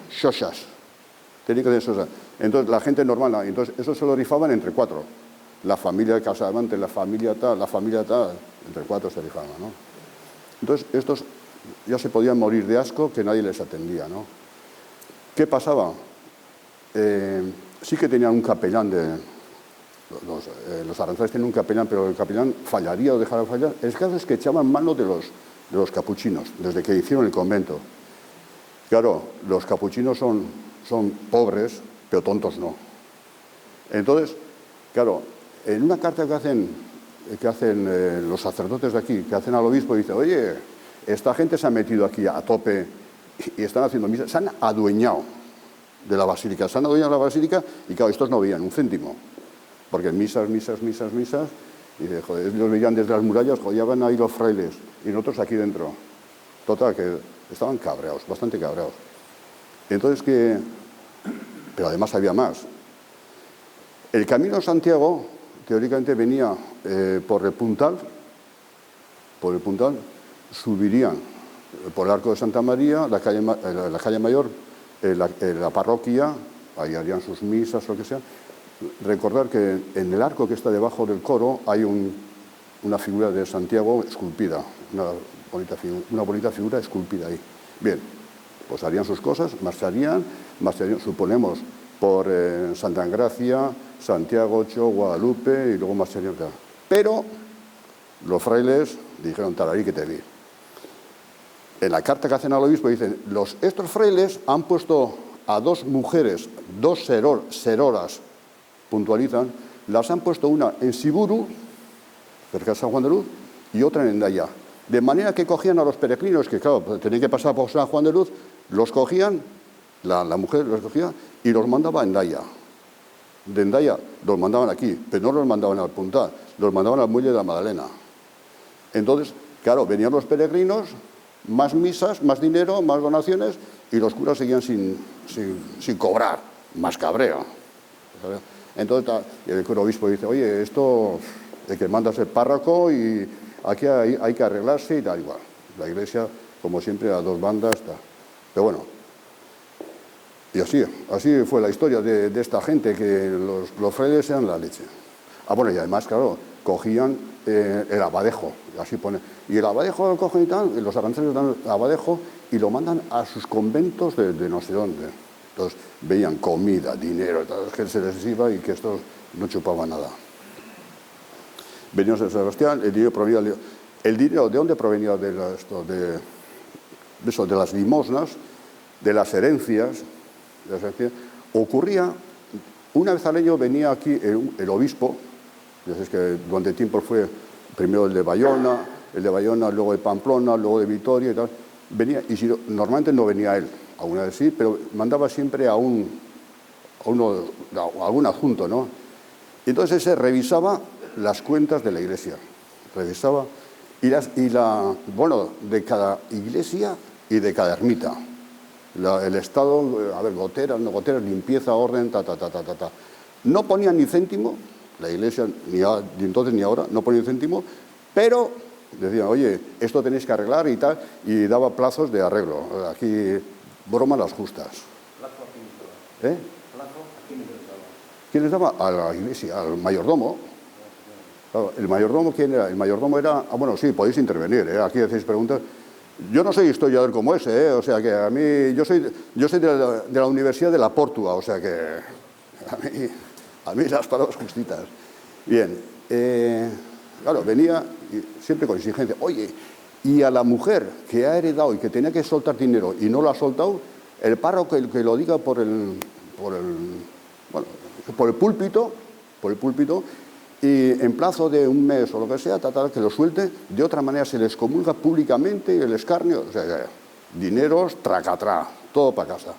xoxas. Tenían que tener xoxas. Entonces la gente normal, entonces eso se lo rifaban entre 4. La familia de Casadevante, la familia tal, entre 4 se rifaban, ¿no? Entonces estos ya se podían morir de asco, que nadie les atendía, ¿no? ¿Qué pasaba? Sí que tenían un capellán los arranzales tenían un capellán, pero el capellán fallaría o dejara de fallar. El caso es que echaban mano de los capuchinos, desde que hicieron el convento. Claro, los capuchinos son pobres, pero tontos no. Entonces, claro, en una carta que hacen los sacerdotes de aquí, que hacen al obispo, dice, oye, esta gente se ha metido aquí a tope y están haciendo misas, se han adueñado de la basílica, y claro, estos no veían un céntimo, porque misas, y dice, joder, ellos veían desde las murallas, joder, ya van ahí los frailes, y nosotros aquí dentro. Total, que estaban cabreados, bastante cabreados. Entonces pero además había más. El camino a Santiago, teóricamente venía por el Puntal, subirían por el Arco de Santa María, la calle Mayor, la parroquia, ahí harían sus misas, lo que sea. Recordar que en el arco que está debajo del coro hay una figura de Santiago esculpida, una bonita figura esculpida ahí. Bien, pues harían sus cosas, marcharían, suponemos, por Santa Engracia, Santiago 8, Guadalupe y luego más cerca. Pero los frailes dijeron, talarí que te vi. En la carta que hacen al obispo dicen, estos frailes han puesto a dos mujeres, dos seroras, puntualizan, las han puesto una en Siburu, cerca de San Juan de Luz, y otra en Hendaya. De manera que cogían a los peregrinos, que claro, tenían que pasar por San Juan de Luz, los cogían, la mujer los cogía y los mandaba a Hendaya. De Hendaya los mandaban aquí, pero no los mandaban al Puntal, los mandaban al muelle de la Magdalena. Entonces, claro, venían los peregrinos, más misas, más dinero, más donaciones, y los curas seguían sin cobrar, más cabreo. Entonces el cura obispo dice, oye, esto el que manda es el párroco y aquí hay que arreglarse y tal igual. La iglesia, como siempre, a dos bandas. Tal. Pero bueno, y así fue la historia de esta gente, que los frailes eran la leche. Ah, bueno, y además, claro, cogían el abadejo, así pone. Y el abadejo lo cogen y tal, y los aranceles dan el abadejo y lo mandan a sus conventos de no sé dónde. Entonces veían comida, dinero, tal, que se les iba y que estos no chupaban nada. Venía San Sebastián, el dinero provenía. ¿El dinero de dónde provenía? De las limosnas, de las herencias. Ocurría, una vez al año venía aquí el obispo, ya sabéis que durante tiempo fue primero el de Bayona, luego de Pamplona, luego de Vitoria y tal. Venía, y normalmente no venía él, alguna vez sí, pero mandaba siempre a algún adjunto, ¿no? Y entonces ese revisaba las cuentas de la iglesia, revisaba, de cada iglesia y de cada ermita. El estado, goteras, no goteras, limpieza, orden, No ponía ni céntimo, la iglesia, ni entonces ni ahora, no ponía ni céntimo, pero decían, oye, esto tenéis que arreglar y tal, y daba plazos de arreglo. Aquí, bromas las justas. ¿Plazo a quién les daba? ¿Plazo a quién les daba? ¿Quién les daba? A la iglesia, al mayordomo. Claro, ¿el mayordomo quién era? El mayordomo era... bueno, sí, podéis intervenir, aquí hacéis preguntas. Yo no soy historiador como ese, o sea que a mí... Yo soy de la Universidad de la Pórtua, o sea que... A mí las palabras justitas. Bien, claro, venía siempre con exigencia. Oye, y a la mujer que ha heredado y que tenía que soltar dinero y no lo ha soltado, el párroco que lo diga por el púlpito, y en plazo de un mes o lo que sea, que lo suelte, de otra manera se les comulga públicamente el escarnio, o sea, dineros, tracatrá, todo para casa.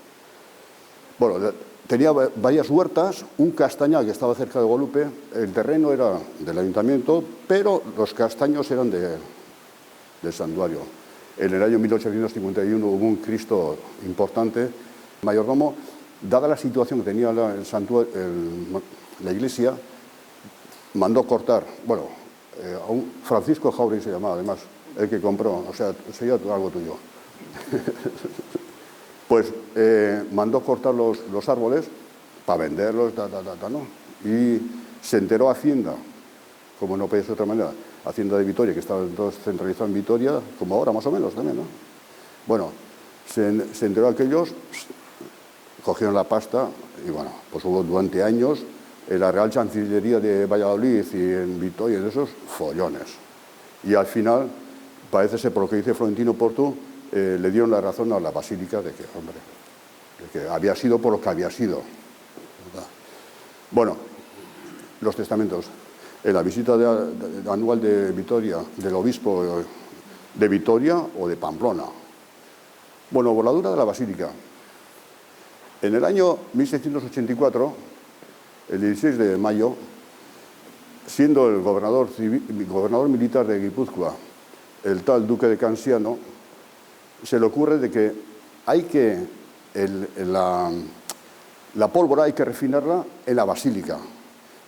Bueno, tenía varias huertas, un castañal que estaba cerca de Guadalupe, el terreno era del ayuntamiento, pero los castaños eran del santuario. En el año 1851 hubo un Cristo importante. El mayordomo, dada la situación que tenía la iglesia, mandó cortar, a un Francisco Jauregui se llamaba además, el que compró, o sea, sería algo tuyo. Pues mandó cortar los árboles para venderlos, ¿no? Y se enteró Hacienda, como no podía ser de otra manera, Hacienda de Vitoria, que estaba entonces centralizado en Vitoria, como ahora más o menos también, ¿no? Bueno, se enteró aquellos, cogieron la pasta y pues hubo durante años en la Real Chancillería de Valladolid y en Vitoria, de esos follones. Y al final, parece ser por lo que dice Florentino Porto, le dieron la razón a la Basílica de que había sido por lo que había sido. ¿Verdad? Bueno, los testamentos. En la visita anual de Vitoria, del obispo de Vitoria o de Pamplona. Bueno, voladura de la Basílica. En el año 1684, el 16 de mayo, siendo el gobernador militar de Guipúzcoa, el tal duque de Cansiano, se le ocurre de que la pólvora hay que refinarla en la basílica.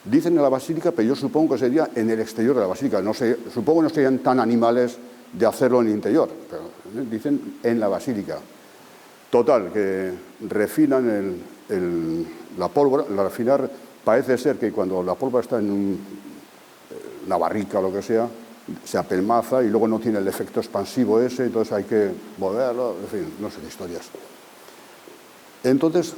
Dicen en la basílica, pero yo supongo que sería en el exterior de la basílica. No sé, supongo que no serían tan animales de hacerlo en el interior, pero dicen en la basílica. Total, que refinan la pólvora. La refinar parece ser que cuando la pólvora está en una barrica o lo que sea, se apelmaza y luego no tiene el efecto expansivo ese, entonces hay que volverlo, en fin, no sé qué historias. Entonces,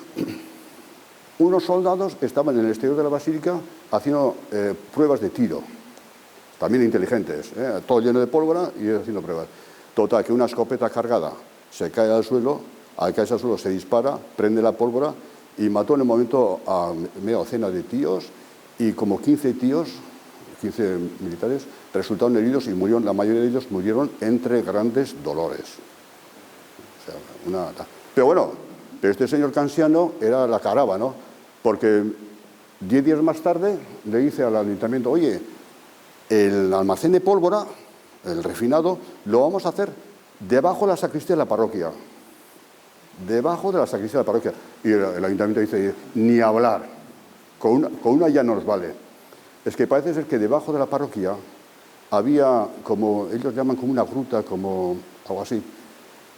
unos soldados estaban en el exterior de la basílica haciendo pruebas de tiro, también inteligentes, todo lleno de pólvora y haciendo pruebas. Total, que una escopeta cargada se cae al suelo, al caerse al suelo se dispara, prende la pólvora y mató en el momento a media docena de tíos y como 15 tíos, 15 militares, resultaron heridos y murieron, la mayoría de ellos murieron entre grandes dolores. O sea, pero bueno, este señor Cansiano era la caraba, ¿no? Porque 10 días más tarde le dice al ayuntamiento, oye, el almacén de pólvora, el refinado, lo vamos a hacer debajo de la sacristía de la parroquia. Debajo de la sacristía de la parroquia. Y el ayuntamiento dice, ni hablar, con una ya nos vale. Es que parece ser que debajo de la parroquia había, como ellos llaman, como una gruta, como algo así,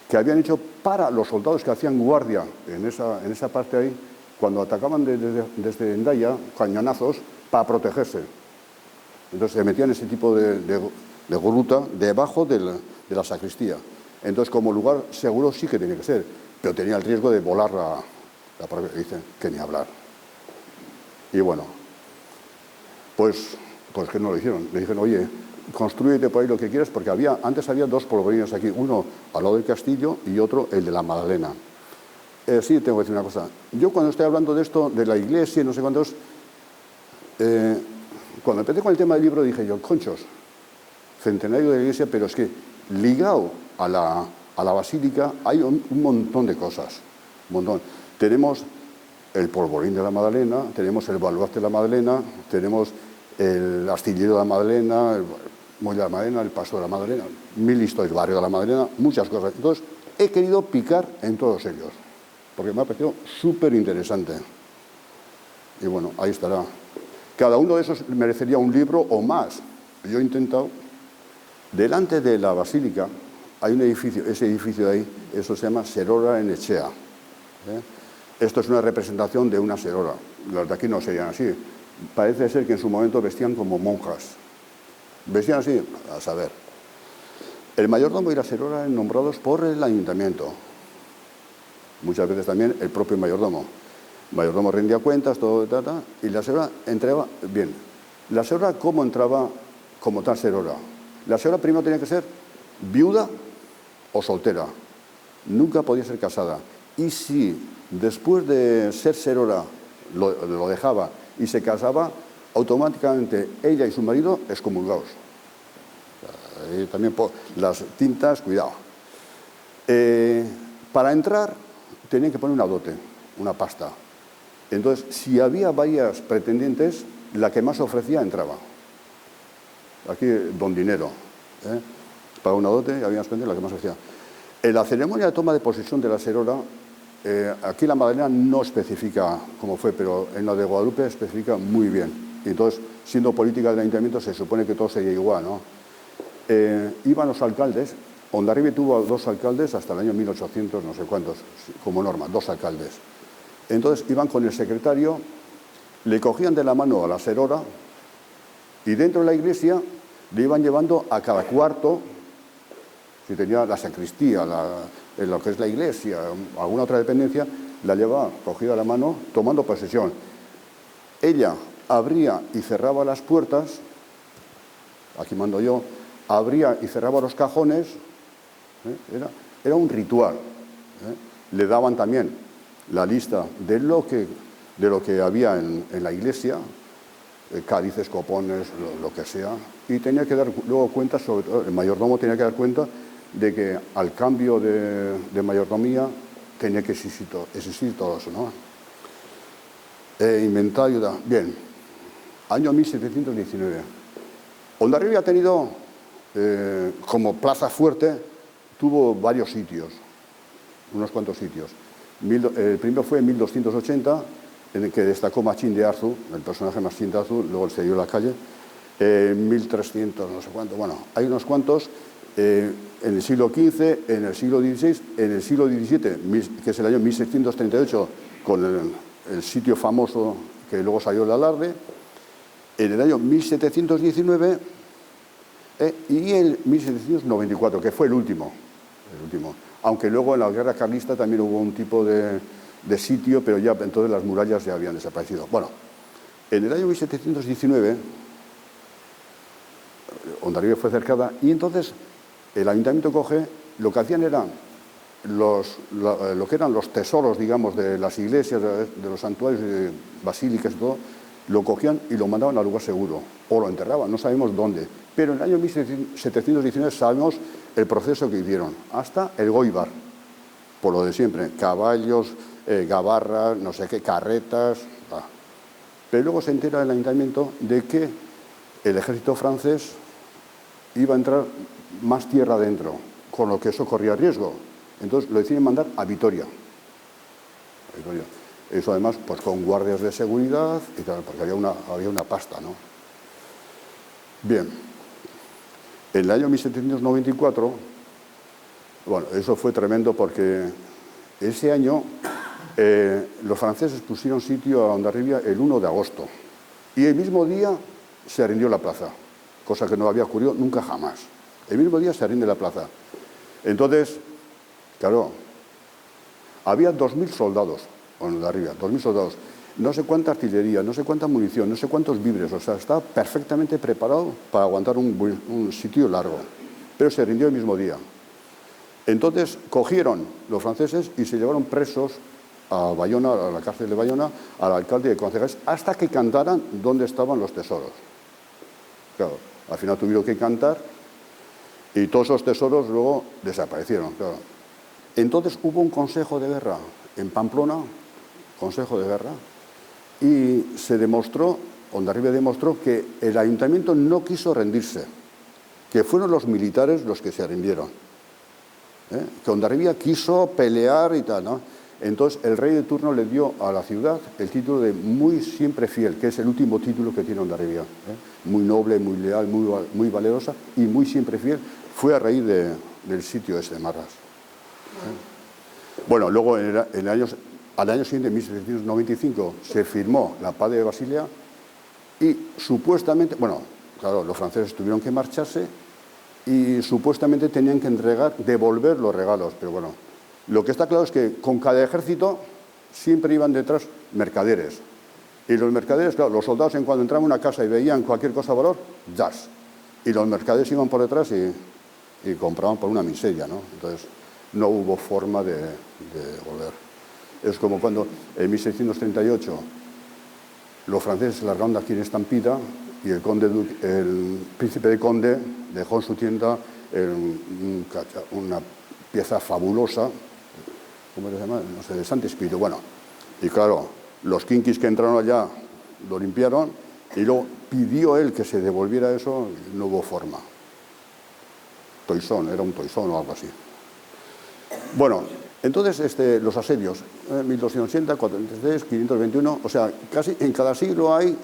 que habían hecho para los soldados que hacían guardia en esa parte ahí, cuando atacaban desde Hendaya, cañonazos, para protegerse. Entonces se metían ese tipo de gruta debajo de la sacristía. Entonces, como lugar seguro sí que tenía que ser, pero tenía el riesgo de volar la parroquia. Dicen que ni hablar. Y bueno, pues que no lo hicieron. Le dijeron, oye, constrúyete por ahí lo que quieras, porque antes había dos polvorines aquí, uno al lado del castillo y otro el de la Magdalena. Sí, tengo que decir una cosa. Yo cuando estoy hablando de esto, de la iglesia y no sé cuántos, cuando empecé con el tema del libro dije yo, conchos, centenario de la iglesia, pero es que ligado a la basílica hay un montón de cosas, un montón. Tenemos el polvorín de la Magdalena, tenemos el baluarte de la Magdalena, tenemos el astillero de la Magdalena, el muelle de la Magdalena, el paso de la Magdalena, mil historias, el barrio de la Magdalena, muchas cosas. Entonces, he querido picar en todos ellos, porque me ha parecido súper interesante. Y bueno, ahí estará. Cada uno de esos merecería un libro o más. Yo he intentado. Delante de la basílica hay un edificio, ese edificio de ahí, eso se llama Serora en Echea. Esto es una representación de una serora. Los de aquí no serían así. Parece ser que en su momento vestían como monjas. Vestían así, a saber. El mayordomo y la serora eran nombrados por el ayuntamiento. Muchas veces también el propio mayordomo. El mayordomo rendía cuentas, todo, y la serora entraba bien. La serora, ¿cómo entraba como tal serora? La serora primero tenía que ser viuda o soltera. Nunca podía ser casada. Y si después de ser serora lo dejaba y se casaba, automáticamente ella y su marido excomulgados. Y también por las tintas, cuidado. Para entrar tenían que poner una dote, una pasta. Entonces, si había varias pretendientes, la que más ofrecía entraba. Aquí, don dinero. Para una dote, había más pretendientes, la que más ofrecía. En la ceremonia de toma de posesión de la serora, aquí la Magdalena no especifica cómo fue, pero en la de Guadalupe especifica muy bien. Y entonces, siendo política del ayuntamiento, se supone que todo sería igual, ¿no? Iban los alcaldes. Hondarribia tuvo 2 alcaldes hasta el año 1800, no sé cuántos, como norma, 2 alcaldes. Entonces iban con el secretario, le cogían de la mano a la serora y dentro de la iglesia le iban llevando a cada cuarto, si tenía la sacristía, en lo que es la iglesia, alguna otra dependencia, la llevaba cogida de la mano, tomando posesión. Ella abría y cerraba las puertas, aquí mando yo, abría y cerraba los cajones, era un ritual. Le daban también la lista de lo que había en la iglesia, cálices, copones, lo que sea, y tenía que dar luego cuenta, sobre todo el mayordomo tenía que dar cuenta de que al cambio de mayordomía tenía que existir todo eso, ¿no? Inventario, bien, año 1719. Hondarribia ha tenido, como plaza fuerte, tuvo varios sitios, unos cuantos sitios. El primero fue en 1280, en el que destacó Machín de Arzu, el personaje Machín de Arzu, luego se dio la calle. 1300, no sé cuánto, bueno, hay unos cuantos. En el siglo XV, en el siglo XVI, en el siglo XVII, que es el año 1638, con el sitio famoso que luego salió el alarde. En el año 1719 y el 1794, que fue el último. Aunque luego en la guerra carlista también hubo un tipo de de sitio, pero ya entonces las murallas ya habían desaparecido. Bueno, en el año 1719, Hondarribia fue cercada y entonces el ayuntamiento coge, lo que hacían era lo que eran los tesoros, digamos, de las iglesias, de los santuarios, de basílicas y todo, lo cogían y lo mandaban a lugar seguro, o lo enterraban, no sabemos dónde. Pero en el año 1719 sabemos el proceso que hicieron, hasta el Goibar, por lo de siempre, caballos, gabarras, no sé qué, carretas. Pero luego se entera el ayuntamiento de que el ejército francés iba a entrar más tierra adentro, con lo que eso corría riesgo. Entonces lo deciden mandar a Vitoria. Eso además pues con guardias de seguridad y tal, porque había una pasta, ¿no? Bien. En el año 1794, bueno, eso fue tremendo porque ese año los franceses pusieron sitio a Hondarribia el 1 de agosto y el mismo día se rindió la plaza, cosa que no había ocurrido nunca jamás. El mismo día se rinde la plaza. Entonces, claro, había 2.000 soldados en Hondarribia, 2.000 soldados. No sé cuánta artillería, no sé cuánta munición, no sé cuántos víveres. O sea, estaba perfectamente preparado para aguantar un sitio largo. Pero se rindió el mismo día. Entonces cogieron los franceses y se llevaron presos a Bayona, a la cárcel de Bayona, al alcalde y concejales, hasta que cantaran dónde estaban los tesoros. Claro, al final tuvieron que cantar y todos esos tesoros luego desaparecieron. Claro. Entonces hubo un consejo de guerra en Pamplona, consejo de guerra, y se demostró, Hondarribia demostró que el ayuntamiento no quiso rendirse, que fueron los militares los que se rindieron. Que Hondarribia quiso pelear y tal, ¿no? Entonces el rey de turno le dio a la ciudad el título de muy siempre fiel, que es el último título que tiene Hondarribia. Muy noble, muy leal, muy valerosa y muy siempre fiel. Fue a raíz del sitio ese de Marras. Bueno, luego al año siguiente, en 1795, se firmó la paz de Basilea y supuestamente, bueno, claro, los franceses tuvieron que marcharse y supuestamente tenían que devolver los regalos, pero bueno, lo que está claro es que con cada ejército siempre iban detrás mercaderes. Y los mercaderes, claro, los soldados en cuanto entraban a una casa y veían cualquier cosa de valor, ¡zas! Y los mercaderes iban por detrás y compraban por una miseria, ¿no? Entonces no hubo forma de volver. Es como cuando en 1638 los franceses largaron de aquí en estampida y el príncipe de Conde dejó en su tienda una pieza fabulosa, ¿cómo se llama? No sé, de Santo Espíritu. Bueno, y claro, los quinquis que entraron allá lo limpiaron y luego pidió él que se devolviera eso y no hubo forma. Toisón, era un toisón o algo así. Bueno, entonces los asedios, 1280, 436, 521, o sea, casi en cada siglo hay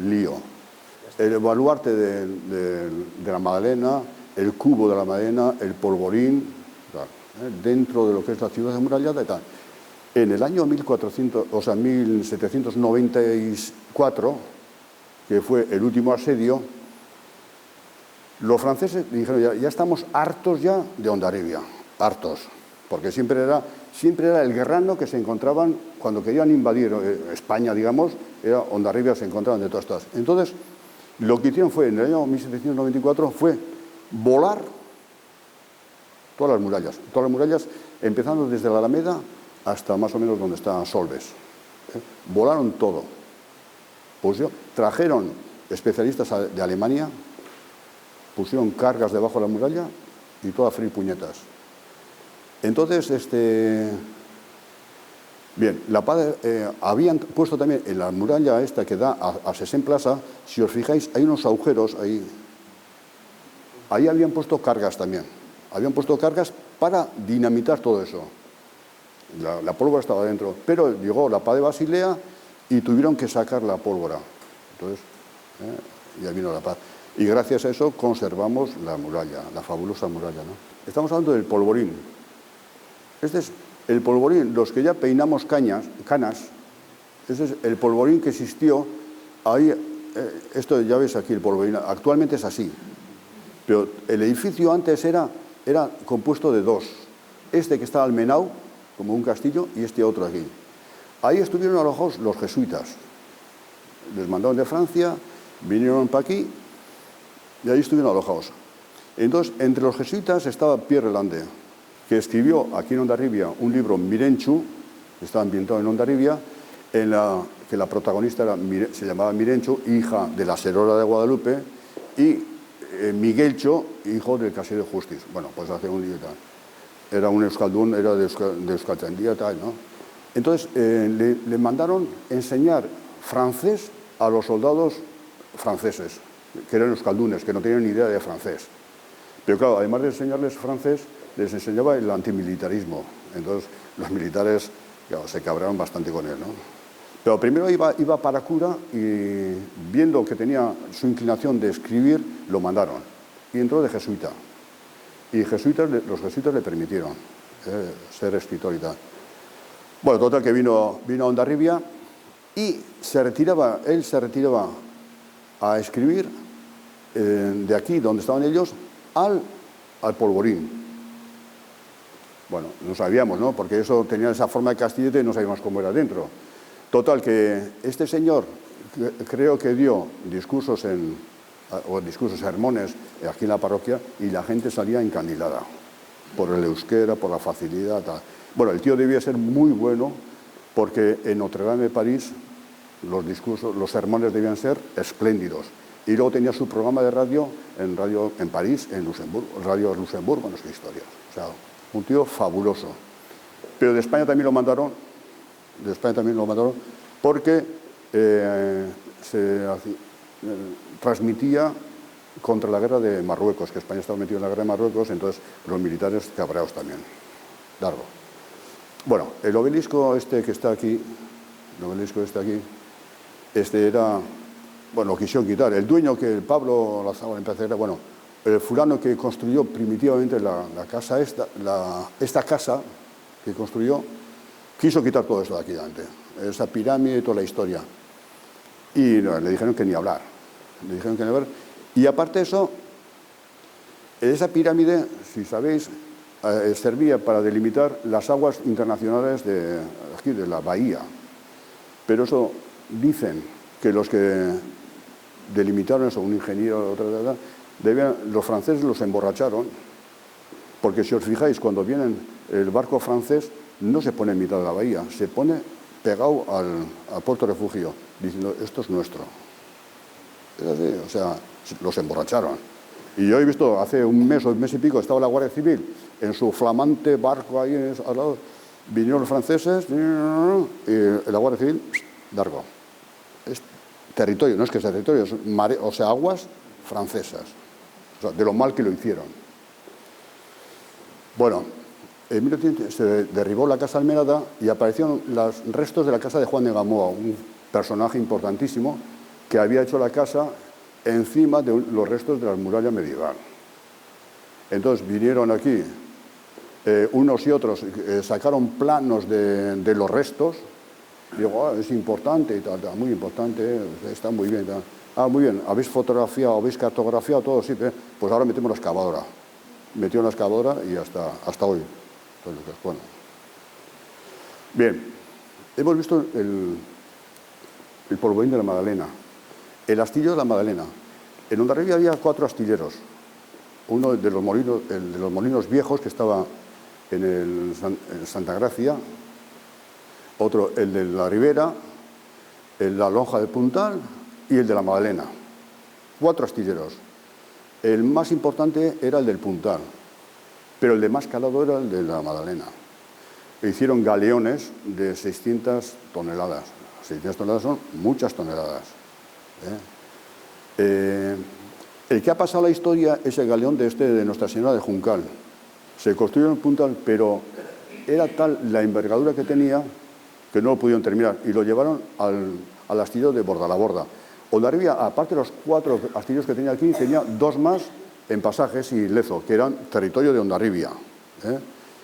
lío. El baluarte de la Magdalena, el cubo de la Magdalena, el polvorín, dentro de lo que es la ciudad amurallada y tal. En el año 1794, que fue el último asedio, los franceses dijeron, ya estamos hartos ya de Hondarribia, hartos, porque siempre era el guerrano que se encontraban cuando querían invadir España, digamos, era Hondarribia, se encontraban de todas estas. Entonces, lo que hicieron fue, en el año 1794, fue volar todas las murallas, empezando desde la Alameda hasta más o menos donde está Solves. Volaron todo. Pues trajeron especialistas de Alemania, pusieron cargas debajo de la muralla y todo a freír puñetas. Entonces, bien, habían puesto también en la muralla esta que da a Sesen Plaza, si os fijáis, hay unos agujeros ahí. Ahí habían puesto cargas también. Habían puesto cargas para dinamitar todo eso. La pólvora estaba dentro, pero llegó la paz de Basilea y tuvieron que sacar la pólvora. Entonces, ya vino la paz. Y gracias a eso conservamos la muralla, la fabulosa muralla, ¿no? Estamos hablando del polvorín. Este es el polvorín, los que ya peinamos canas, este es el polvorín que existió ahí. Esto ya ves aquí, el polvorín, actualmente es así. Pero el edificio antes era compuesto de dos. Este que está Almenau, como un castillo, y este otro aquí. Ahí estuvieron alojados los jesuitas. Les mandaron de Francia, vinieron para aquí, y ahí estuvieron alojados. Entonces, entre los jesuitas estaba Pierre Lande, que escribió aquí en Hondarribia un libro, Mirenchu, que estaba ambientado en Hondarribia, que la protagonista se llamaba Mirenchu, hija de la Serora de Guadalupe, y Miguelcho, hijo del Casero de Justiz. Bueno, pues hace un día y tal. Era un euskaldún, era de Euskaltzaindia y tal, ¿no? Entonces, le mandaron enseñar francés a los soldados franceses, que eran euskaldunes, que no tenían ni idea de francés. Pero claro, además de enseñarles francés, les enseñaba el antimilitarismo. Entonces, los militares, claro, se cabrearon bastante con él, ¿no? Pero primero iba para cura y, viendo que tenía su inclinación de escribir, lo mandaron. Y entró de jesuita. Y los jesuitas le permitieron ser escritor y tal. Bueno, total que vino a Hondarribia y él se retiraba a escribir de aquí, donde estaban ellos, al Polvorín. Bueno, no sabíamos, ¿no? Porque eso tenía esa forma de castillete y no sabíamos cómo era dentro. Total, que este señor creo que dio sermones aquí en la parroquia, y la gente salía encandilada por el euskera, por la facilidad, tal. Bueno, el tío debía ser muy bueno, porque en Notre Dame de París los sermones debían ser espléndidos. Y luego tenía su programa de radio en París, en Luxemburgo, Radio Luxemburgo, no sé qué historias. O sea, un tío fabuloso. Pero de España también lo mandaron, porque transmitía contra la guerra de Marruecos, que España estaba metido en la guerra de Marruecos, entonces los militares cabreados también. Largo. Bueno, el obelisco este que está aquí, era, bueno, lo quisieron quitar. El dueño, que el Pablo Lazábal empezó, bueno, el fulano que construyó primitivamente la casa esta casa que construyó, quiso quitar todo esto de aquí delante, esa pirámide y toda la historia. Y no, le dijeron que ni hablar. Y aparte de eso, esa pirámide, si sabéis, servía para delimitar las aguas internacionales de aquí, de la bahía. Pero eso dicen que los que delimitaron eso, un ingeniero, los franceses los emborracharon, porque si os fijáis, cuando viene el barco francés, no se pone en mitad de la bahía, se pone pegado al puerto refugio, diciendo, esto es nuestro. Es así, o sea, los emborracharon. Y yo he visto, hace un mes y pico, estaba la Guardia Civil en su flamante barco ahí al lado, vinieron los franceses, y la Guardia Civil, largo. Es territorio, no es que sea territorio, es o sea, aguas francesas. O sea, de lo mal que lo hicieron. Bueno, en 1900 se derribó la casa Almerada y aparecieron los restos de la casa de Juan de Gamboa, un personaje importantísimo que había hecho la casa encima de los restos de la muralla medieval. Entonces vinieron aquí unos y otros, sacaron planos de los restos. Digo, es importante, y tal, muy importante, está muy bien. Tal. Ah, muy bien, habéis fotografiado, habéis cartografiado todo, sí, pues ahora metemos la excavadora. Metieron la excavadora y hasta hoy. Entonces, bueno. Bien, hemos visto el polvorín de la Magdalena, el astillo de la Magdalena. En Hondarribia había 4 astilleros. Uno de los molinos viejos, que estaba en Santa Gracia, otro el de la Ribera, el de la Lonja del Puntal y el de la Magdalena. 4 astilleros. El más importante era el del Puntal, pero el de más calado era el de la Magdalena. Hicieron galeones de 600 toneladas. 600 toneladas son muchas toneladas. El que ha pasado la historia es el galeón de Nuestra Señora de Juncal. Se construyó en Puntal, pero era tal la envergadura que tenía que no lo pudieron terminar y lo llevaron al astillero de Bordalaborda. Hondarribia, aparte de los 4 astilleros que tenía aquí, tenía 2 más en Pasajes y Lezo, que eran territorio de Hondarribia.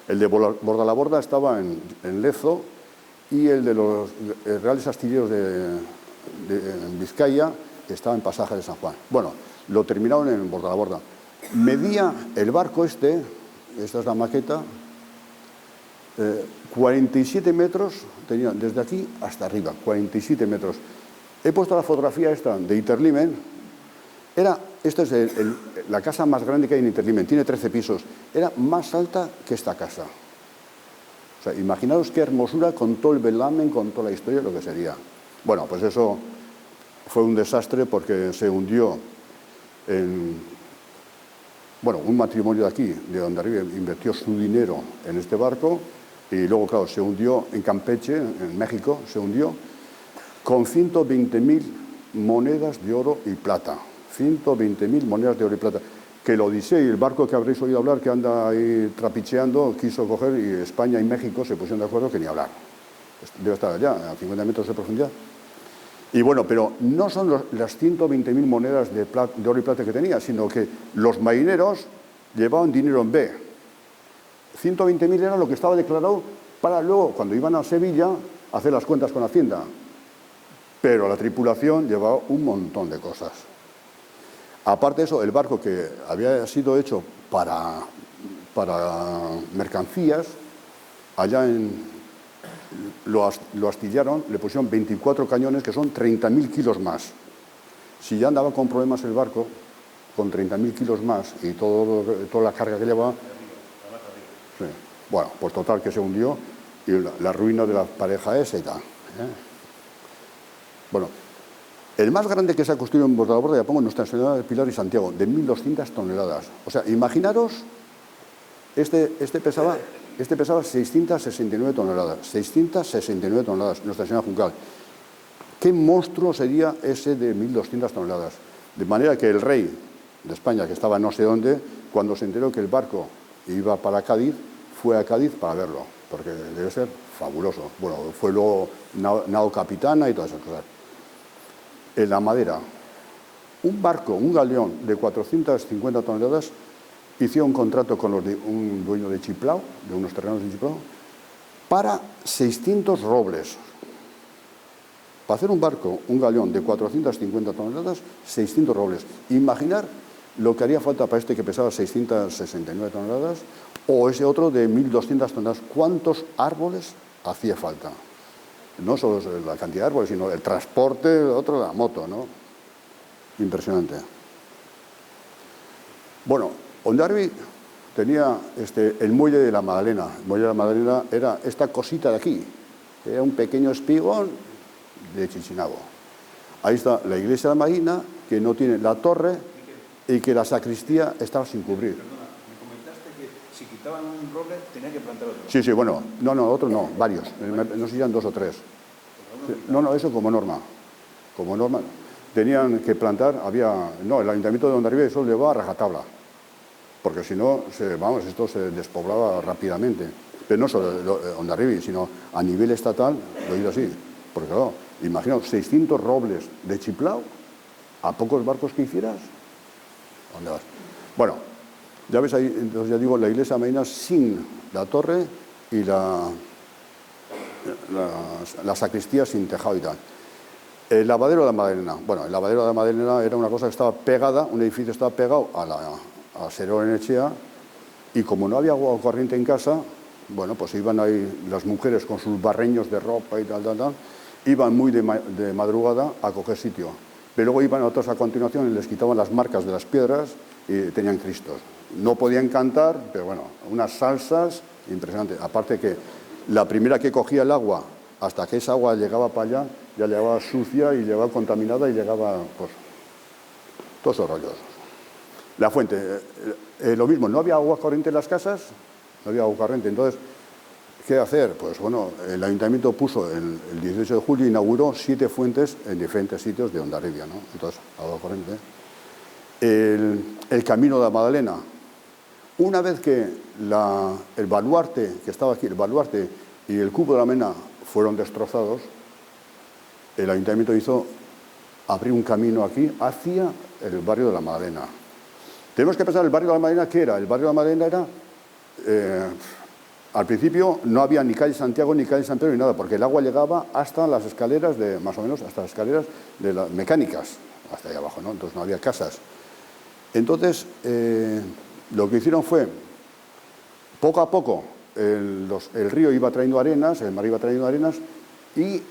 El de Bordalaborda estaba en Lezo y el de los reales astilleros de Vizcaya estaba en Pasajes de San Juan. Bueno, lo terminaron en Bordalaborda. Medía el barco esta es la maqueta, 47 metros tenía desde aquí hasta arriba, 47 metros. He puesto la fotografía esta de Interlimen. Esta es la casa más grande que hay en Interlimen, tiene 13 pisos. Era más alta que esta casa. O sea, imaginaos qué hermosura con todo el velamen, con toda la historia, lo que sería. Bueno, pues eso fue un desastre porque se hundió en... Bueno, un matrimonio de aquí, de Hondarribia, invirtió su dinero en este barco y luego, claro, se hundió en Campeche, en México, se hundió con 120.000 monedas de oro y plata. 120.000 monedas de oro y plata. Que el Odisea y el barco que habréis oído hablar, que anda ahí trapicheando, quiso coger y España y México se pusieron de acuerdo que ni hablar. Debe estar allá, a 50 metros de profundidad. Y bueno, pero no son las 120.000 monedas de oro y plata que tenía, sino que los marineros llevaban dinero en B. 120.000 era lo que estaba declarado para luego, cuando iban a Sevilla, hacer las cuentas con Hacienda. Pero la tripulación llevaba un montón de cosas. Aparte de eso, el barco que había sido hecho para mercancías, allá lo astillaron, le pusieron 24 cañones, que son 30.000 kilos más. Si ya andaba con problemas el barco, con 30.000 kilos más y toda la carga que llevaba... Sí. Bueno, pues total que se hundió y la ruina de la pareja esa y tal. Bueno, el más grande que se ha construido en Bordaborda, ya pongo Nuestra Señora del Pilar y Santiago, de 1.200 toneladas. O sea, imaginaros, este pesaba 669 toneladas. 669 toneladas, Nuestra Señora Juncal. ¿Qué monstruo sería ese de 1.200 toneladas? De manera que el rey de España, que estaba no sé dónde, cuando se enteró que el barco iba para Cádiz, fue a Cádiz para verlo, porque debe ser fabuloso. Bueno, fue luego nao capitana y todas esas cosas. En la madera, un barco, un galeón de 450 toneladas, hicieron un contrato con un dueño de Chiplao, de unos terrenos de Chiplao, para 600 robles. Para hacer un barco, un galeón de 450 toneladas, 600 robles. Imaginar lo que haría falta para este que pesaba 669 toneladas, o ese otro de 1.200 toneladas. ¿Cuántos árboles hacía falta? No solo la cantidad de árboles, sino el transporte, el otro, la moto, ¿no? Impresionante. Bueno, Hondarribia tenía el muelle de la Magdalena. El muelle de la Magdalena era esta cosita de aquí, que era un pequeño espigón de Chichinabo. Ahí está la iglesia de la Marina, que no tiene la torre y que la sacristía estaba sin cubrir. Perdona, me comentaste que si quitaban un roble tenía que plantar otro. Sí, bueno, otro no, varios, no sé si eran 2 o 3. No, eso como norma. Como norma. Tenían que plantar, el Ayuntamiento de Hondarribia eso lo llevaba a rajatabla, porque si no, esto se despoblaba rápidamente. Pero no solo Hondarribia, sino a nivel estatal, lo he oído así. Porque claro, imaginaos, 600 robles de Chiplao, a pocos barcos que hicieras, ¿dónde vas? Bueno, ya ves ahí, entonces ya digo, la iglesia Marina sin la torre y la sacristía sin tejado y tal. El lavadero de la Magdalena. Bueno, el lavadero de la Magdalena era una cosa que estaba pegada, un edificio estaba pegado a Serón Enechea, y como no había agua corriente en casa, bueno, pues iban ahí las mujeres con sus barreños de ropa y tal, iban muy de madrugada a coger sitio. Pero luego iban otros a continuación y les quitaban las marcas de las piedras y tenían cristos. No podían cantar, pero bueno, unas salsas impresionantes. Aparte que la primera que cogía el agua, hasta que esa agua llegaba para allá, ya llegaba sucia y llegaba contaminada y llegaba, pues, todos esos rollos. La fuente, lo mismo, no había agua corriente en las casas, no había agua corriente. Entonces, ¿qué hacer? Pues bueno, el ayuntamiento puso, el 18 de julio, inauguró 7 fuentes en diferentes sitios de Hondarribia, ¿no? Entonces, agua corriente. El camino de la Magdalena. Una vez que el baluarte, que estaba aquí, el baluarte y el cubo de la Mena fueron destrozados, el ayuntamiento hizo abrir un camino aquí hacia el barrio de la Magdalena. Tenemos que pensar el barrio de la Magdalena, ¿qué era? El barrio de la Magdalena era, al principio no había ni calle Santiago ni calle San Pedro ni nada, porque el agua llegaba hasta las escaleras más o menos, hasta las escaleras de las mecánicas, hasta ahí abajo, ¿no? Entonces no había casas. Entonces, lo que hicieron fue, poco a poco, el río iba trayendo arenas, el mar iba trayendo arenas, y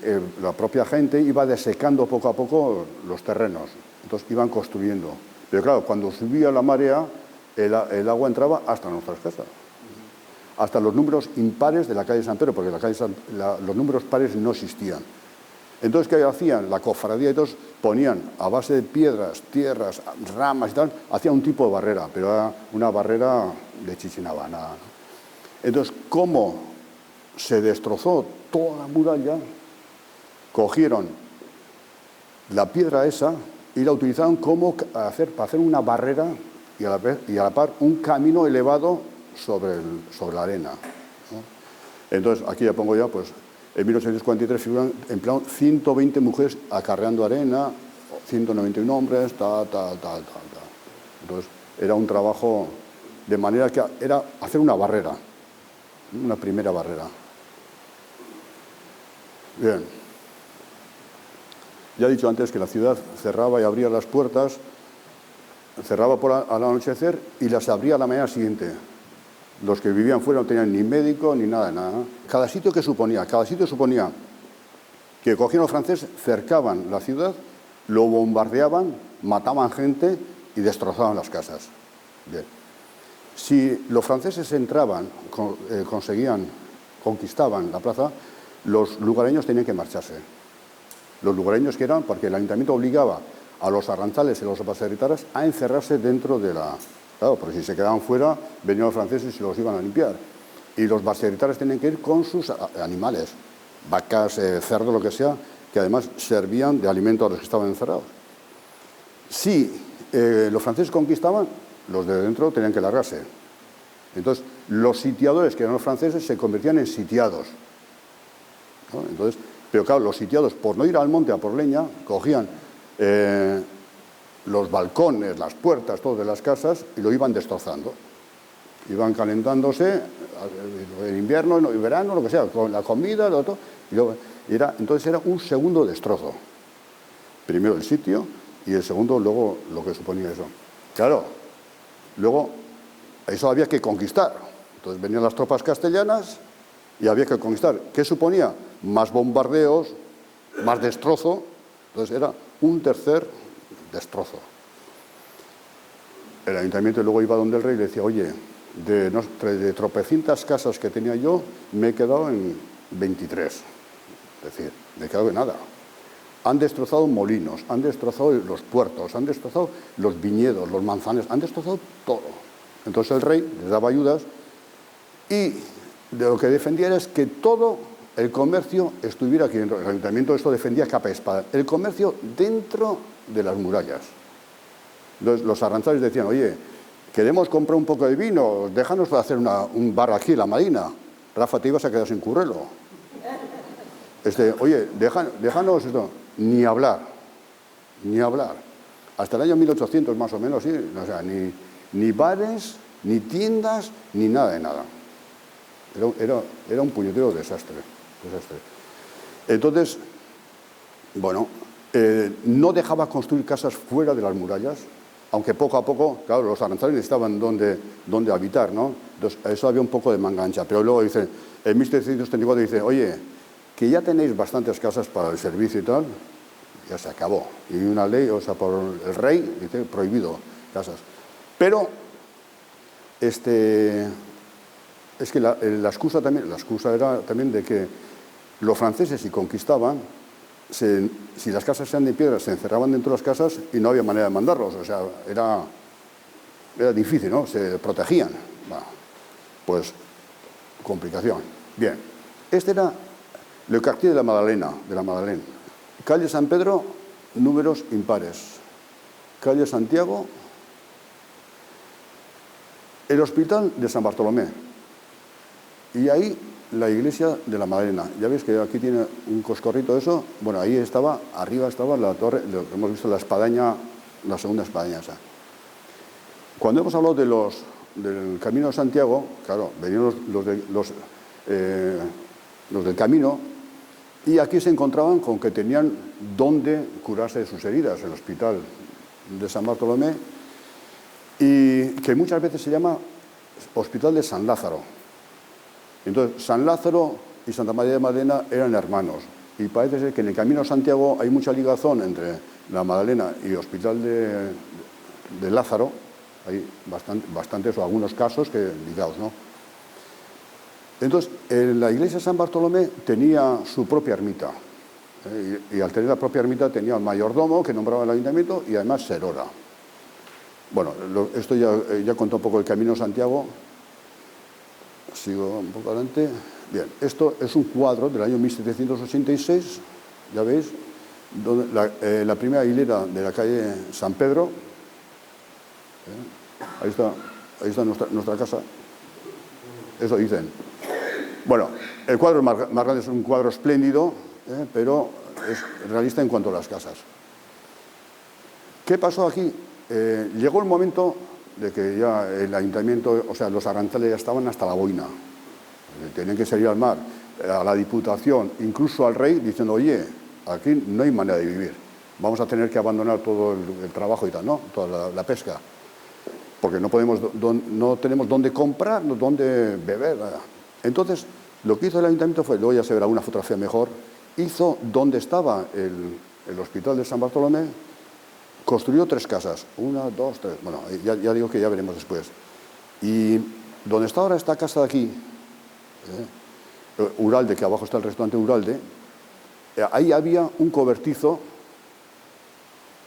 la propia gente iba desecando poco a poco los terrenos. Entonces iban construyendo. Pero claro, cuando subía la marea, el agua entraba hasta nuestras casas. Hasta los números impares de la calle San Pedro, porque los números pares no existían. Entonces, ¿qué hacían? La cofradía y todos ponían a base de piedras, tierras, ramas y tal, hacían un tipo de barrera, pero era una barrera de Chichinabana, ¿no? Entonces, ¿cómo se destrozó toda la muralla? Cogieron la piedra esa y la utilizaron para hacer una barrera y a la par un camino elevado sobre la arena, ¿no? Entonces, aquí ya pongo pues, en 1843 figuran en plan 120 mujeres acarreando arena, 191 hombres, tal. Entonces, era un trabajo de manera que era hacer una barrera, una primera barrera. Bien. Ya he dicho antes que la ciudad cerraba y abría las puertas, cerraba al anochecer y las abría a la mañana siguiente. Los que vivían fuera no tenían ni médico ni nada. Cada sitio suponía que cogían los franceses, cercaban la ciudad, lo bombardeaban, mataban gente y destrozaban las casas. Bien. Si los franceses entraban, conquistaban la plaza, los lugareños tenían que marcharse. Los lugareños que eran, porque el ayuntamiento obligaba a los arranzales y a los baserritaras a encerrarse dentro de la... Claro, porque si se quedaban fuera, venían los franceses y los iban a limpiar. Y los baserritares tenían que ir con sus animales, vacas, cerdos, lo que sea, que además servían de alimento a los que estaban encerrados. Si los franceses conquistaban, los de dentro tenían que largarse. Entonces, los sitiadores, que eran los franceses, se convertían en sitiados, ¿no? Entonces, pero claro, los sitiados, por no ir al monte a por leña, cogían los balcones, las puertas, todo de las casas, y lo iban destrozando. Iban calentándose en invierno, en verano, lo que sea, con la comida, lo otro. Entonces era un segundo destrozo. Primero el sitio y el segundo luego lo que suponía eso. Claro, luego eso había que conquistar. Entonces venían las tropas castellanas y había que conquistar. ¿Qué suponía? Más bombardeos, más destrozo. Entonces era un tercer destrozo. El ayuntamiento luego iba donde el rey y le decía, oye, de tropecientas casas que tenía yo, me he quedado en 23. Es decir, me he quedado en nada. Han destrozado molinos, han destrozado los puertos, han destrozado los viñedos, los manzanes, han destrozado todo. Entonces el rey les daba ayudas y de lo que defendía era que todo el comercio estuviera aquí dentro. El ayuntamiento esto defendía capa y espada. El comercio dentro de las murallas. Entonces los arranzales decían, oye, queremos comprar un poco de vino, déjanos hacer un bar aquí en la Marina. Rafa, te ibas a quedar sin currelo. Oye, déjanos esto. Ni hablar. Hasta el año 1800 más o menos, sí. O sea, ni bares, ni tiendas, ni nada de nada. Era un puñetero desastre. Entonces, bueno, no dejaba construir casas fuera de las murallas, aunque poco a poco, claro, los arranzales necesitaban dónde habitar, ¿no? Entonces, eso había un poco de mangancha. Pero luego dice, en 1734 dice, oye, que ya tenéis bastantes casas para el servicio y tal, ya se acabó. Y una ley, o sea, por el rey, dice, prohibido casas. Pero, es que la excusa era también de que los franceses, si conquistaban, si las casas eran de piedra, se encerraban dentro de las casas y no había manera de mandarlos. O sea, era difícil, ¿no? Se protegían. Bueno, pues, complicación. Bien, este era el quartier de la Madalena. Calle San Pedro, números impares. Calle Santiago, el Hospital de San Bartolomé. Y ahí la iglesia de la Madalena. Ya veis que aquí tiene un coscorrito de eso. Bueno, ahí arriba estaba la torre, lo que hemos visto, la espadaña, la segunda espadaña esa. Cuando hemos hablado del Camino de Santiago, claro, venían los del camino y aquí se encontraban con que tenían dónde curarse de sus heridas, el Hospital de San Bartolomé, y que muchas veces se llama Hospital de San Lázaro. Entonces, San Lázaro y Santa María de Magdalena eran hermanos. Y parece ser que en el Camino de Santiago hay mucha ligazón entre la Magdalena y el Hospital de Lázaro. Hay bastantes o algunos casos que ligados, ¿no? Entonces, la iglesia de San Bartolomé tenía su propia ermita. Y al tener la propia ermita tenía el mayordomo que nombraba el ayuntamiento y además serora. Bueno, esto ya contó un poco el Camino de Santiago. Sigo un poco adelante. Bien, esto es un cuadro del año 1786, ya veis, donde la primera hilera de la calle San Pedro. Ahí está nuestra casa. Eso dicen. Bueno, el cuadro más grande es un cuadro espléndido, pero es realista en cuanto a las casas. ¿Qué pasó aquí? Llegó el momento de que ya el ayuntamiento, o sea, los arranzales ya estaban hasta la boina. Tenían que salir al mar, a la Diputación, incluso al rey, diciendo, oye, aquí no hay manera de vivir. Vamos a tener que abandonar todo el trabajo y tal, ¿no? Toda la pesca. Porque no tenemos dónde comprar, dónde beber. Nada. Entonces, lo que hizo el ayuntamiento fue, luego ya se verá una fotografía mejor, hizo donde estaba el hospital de San Bartolomé, construyó 3 casas, 1, 2, 3, bueno, ya digo que ya veremos después. Y donde está ahora esta casa de aquí, Uralde, que abajo está el restaurante Uralde, ahí había un cobertizo,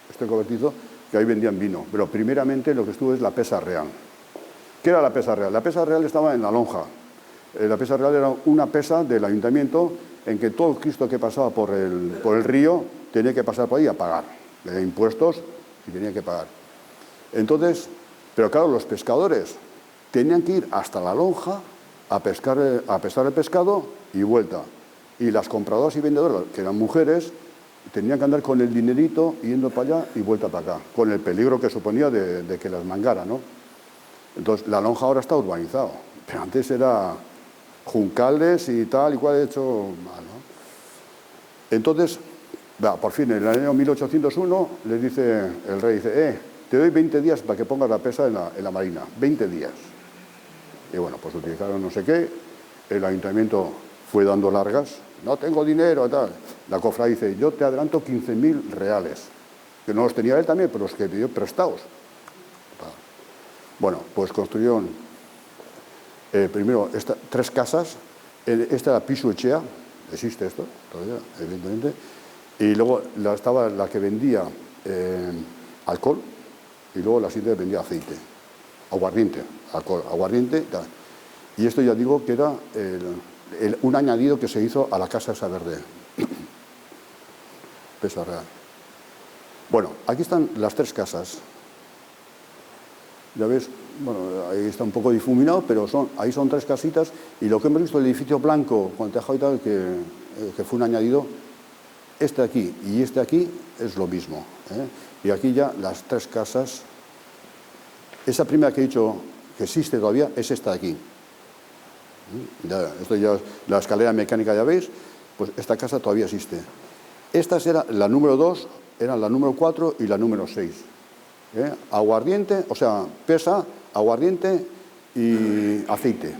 este cobertizo, que ahí vendían vino, pero primeramente lo que estuvo es la Pesa Real. ¿Qué era la Pesa Real? La Pesa Real estaba en la lonja. La Pesa Real era una pesa del ayuntamiento en que todo Cristo que pasaba por el río tenía que pasar por ahí a pagar. De impuestos y tenía que pagar. Entonces, pero claro, los pescadores tenían que ir hasta la lonja a pescar el pescado y vuelta. Y las compradoras y vendedoras, que eran mujeres, tenían que andar con el dinerito yendo para allá y vuelta para acá, con el peligro que suponía de que las mangara, ¿no? Entonces, la lonja ahora está urbanizado, pero antes era juncales y tal y cual, hecho mal, ¿no? Entonces, por fin, en el año 1801, les dice el rey, dice, te doy 20 días para que pongas la pesa en la marina, 20 días. Y bueno, pues utilizaron no sé qué, el ayuntamiento fue dando largas, no tengo dinero, tal. La cofradía dice, yo te adelanto 15.000 reales, que no los tenía él también, pero los que pidió prestados. Bueno, pues construyeron primero 3 casas, esta era Pisu Echea, existe esto todavía, evidentemente, y luego estaba la que vendía alcohol y luego la siguiente vendía aceite, aguardiente, alcohol, aguardiente, tal. Y esto ya digo que era un añadido que se hizo a la casa esa verde. Pesa Real. Bueno, aquí están las 3 casas. Ya ves, bueno, ahí está un poco difuminado, pero ahí son 3 casitas. Y lo que hemos visto, el edificio blanco con tejado y tal, que fue un añadido, este aquí y este aquí es lo mismo. Y aquí ya las 3 casas. Esa primera que he dicho que existe todavía es esta de aquí. Esto ya, la escalera mecánica ya veis, pues esta casa todavía existe. Esta era la número 2, eran la número 4 y la número 6. Aguardiente, o sea, pesa, aguardiente y aceite.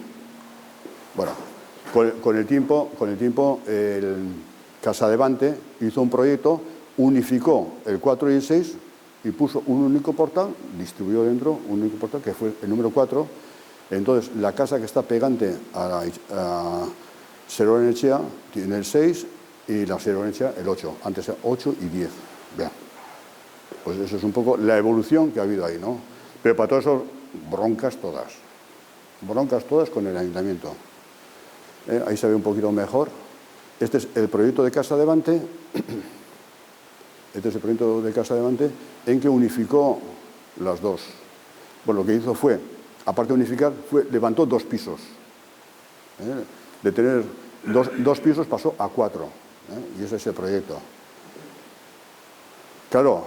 Bueno, con el tiempo el Casadevante hizo un proyecto, unificó el 4 y el 6 y puso un único portal, distribuyó dentro un único portal que fue el número 4. Entonces, la casa que está pegante a Serorenechea tiene el 6 y la Serorenechea el 8. Antes era 8 y 10. Vean. Pues eso es un poco la evolución que ha habido ahí, ¿no? Pero para todo eso, broncas todas. Broncas todas con el ayuntamiento. Ahí se ve un poquito mejor. Este es el proyecto de Casadevante. Este es el proyecto de Casadevante en que unificó las dos. Bueno, lo que hizo fue, aparte de unificar, levantó 2 pisos. De tener 2 pisos pasó a 4. Y ese es el proyecto. Claro,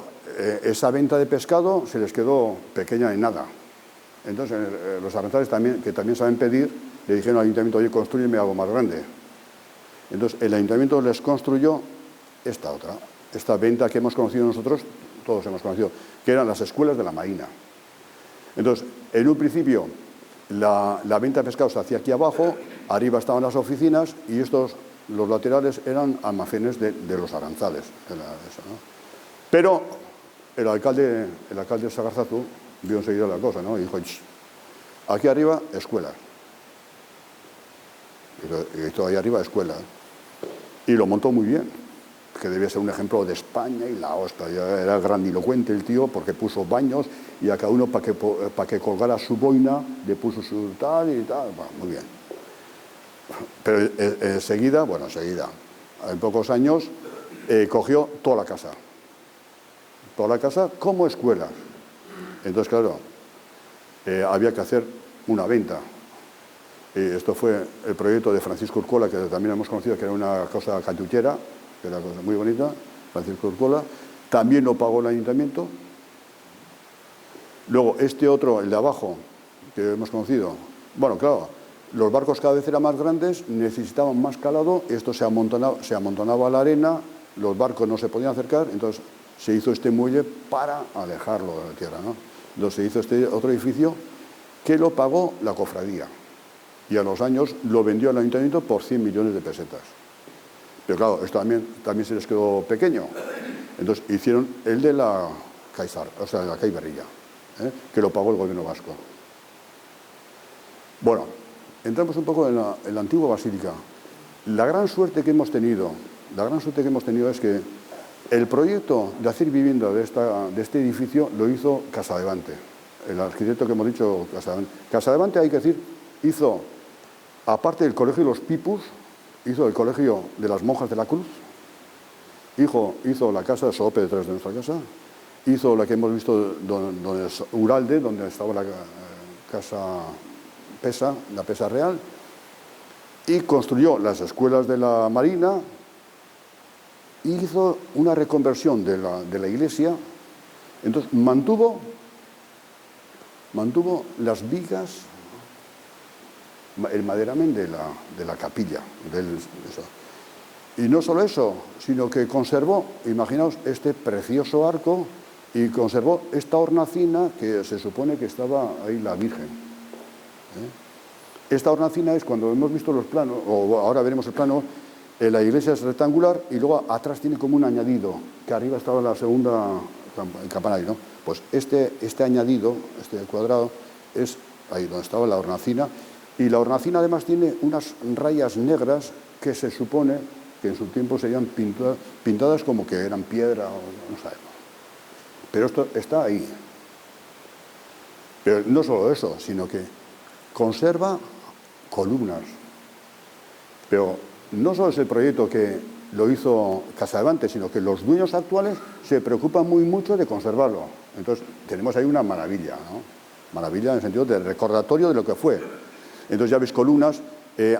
esa venta de pescado se les quedó pequeña en nada. Entonces, los arrendadores que también saben pedir, le dijeron al ayuntamiento, oye, construyeme algo más grande. Entonces, el ayuntamiento les construyó esta venta que hemos conocido nosotros, todos hemos conocido, que eran las escuelas de la Marina. Entonces, en un principio, la venta de pescado se hacía aquí abajo Arriba estaban las oficinas y los laterales eran almacenes de los aranzales. ¿No? Pero el alcalde Sagarzazu vio enseguida la cosa, ¿no? Y dijo, aquí arriba, escuelas. Y esto ahí arriba, escuelas. Y lo montó muy bien, que debía ser un ejemplo de España y la hostia. Era grandilocuente el tío porque puso baños y a cada uno para que colgara su boina le puso su tal y tal. Bueno, muy bien. Pero enseguida, en pocos años, cogió toda la casa como escuela. Entonces, claro, había que hacer una venta. Esto fue el proyecto de Francisco Urcola, que también hemos conocido, que era una cosa cantuchera, que era una cosa muy bonita. Francisco Urcola también lo pagó el ayuntamiento. Luego, este otro, el de abajo, que hemos conocido, bueno, claro, los barcos cada vez eran más grandes, necesitaban más calado, esto se amontonaba la arena, los barcos no se podían acercar, entonces se hizo este muelle para alejarlo de la tierra, ¿no? Entonces se hizo este otro edificio que lo pagó la cofradía y a los años lo vendió al ayuntamiento por 100 millones de pesetas. Pero claro, esto también se les quedó pequeño. Entonces hicieron el de la Caizar, o sea, de la Caiberrilla, que lo pagó el gobierno vasco. Bueno, entramos un poco en la antigua basílica. La gran suerte que hemos tenido es que el proyecto de hacer vivienda de este edificio lo hizo Casadevante, el arquitecto que hemos dicho, Casadevante. Casadevante, hay que decir, hizo, aparte del colegio de los Pipus, hizo el colegio de las monjas de la Cruz, hizo la casa de Sope detrás de nuestra casa, hizo la que hemos visto donde es Uralde, donde estaba la casa Pesa, la Pesa Real, y construyó las escuelas de la Marina, y hizo una reconversión de la iglesia. Entonces mantuvo las vigas, el maderamen de la capilla. Y no solo eso, sino que conservó, imaginaos, este precioso arco y conservó esta hornacina que se supone que estaba ahí la Virgen. Esta hornacina es, cuando hemos visto los planos, o ahora veremos el plano, la iglesia es rectangular y luego atrás tiene como un añadido, que arriba estaba la segunda, el campanario, ¿no? Pues este añadido, este cuadrado, es ahí donde estaba la hornacina, y la hornacina además tiene unas rayas negras que se supone que en su tiempo serían pintadas como que eran piedra, o no sabemos. Pero esto está ahí. Pero no solo eso, sino que conserva columnas. Pero no solo es el proyecto que lo hizo Casadevante, sino que los dueños actuales se preocupan muy mucho de conservarlo. Entonces, tenemos ahí una maravilla, ¿no? Maravilla en el sentido del recordatorio de lo que fue. Entonces, ya veis columnas.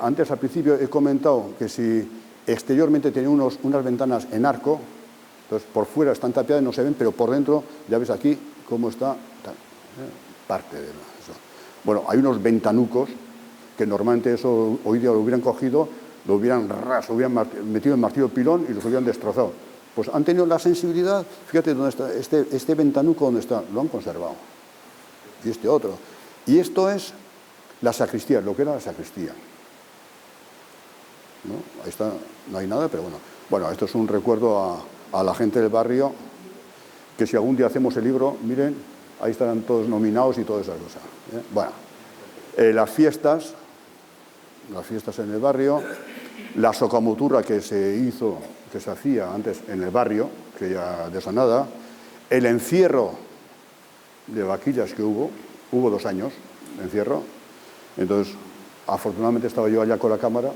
Antes, al principio, he comentado que si exteriormente tenía unas ventanas en arco, entonces por fuera están tapiadas y no se ven, pero por dentro, ya ves aquí cómo está parte de eso. Bueno, hay unos ventanucos que normalmente eso hoy día lo hubieran cogido, lo hubieran metido en martillo pilón y los hubieran destrozado. Pues han tenido la sensibilidad, fíjate dónde está, este ventanuco donde está, lo han conservado. Y este otro. Y esto es la sacristía, lo que era la sacristía. ¿No? Ahí está, no hay nada, pero bueno. Bueno, esto es un recuerdo a la gente del barrio, que si algún día hacemos el libro, miren, ahí estarán todos nominados y todas esas cosas. Bueno, las fiestas en el barrio, la socamoturra que se hacía antes en el barrio, que ya desonada, el encierro de vaquillas que hubo 2 años de encierro, entonces afortunadamente estaba yo allá con la cámara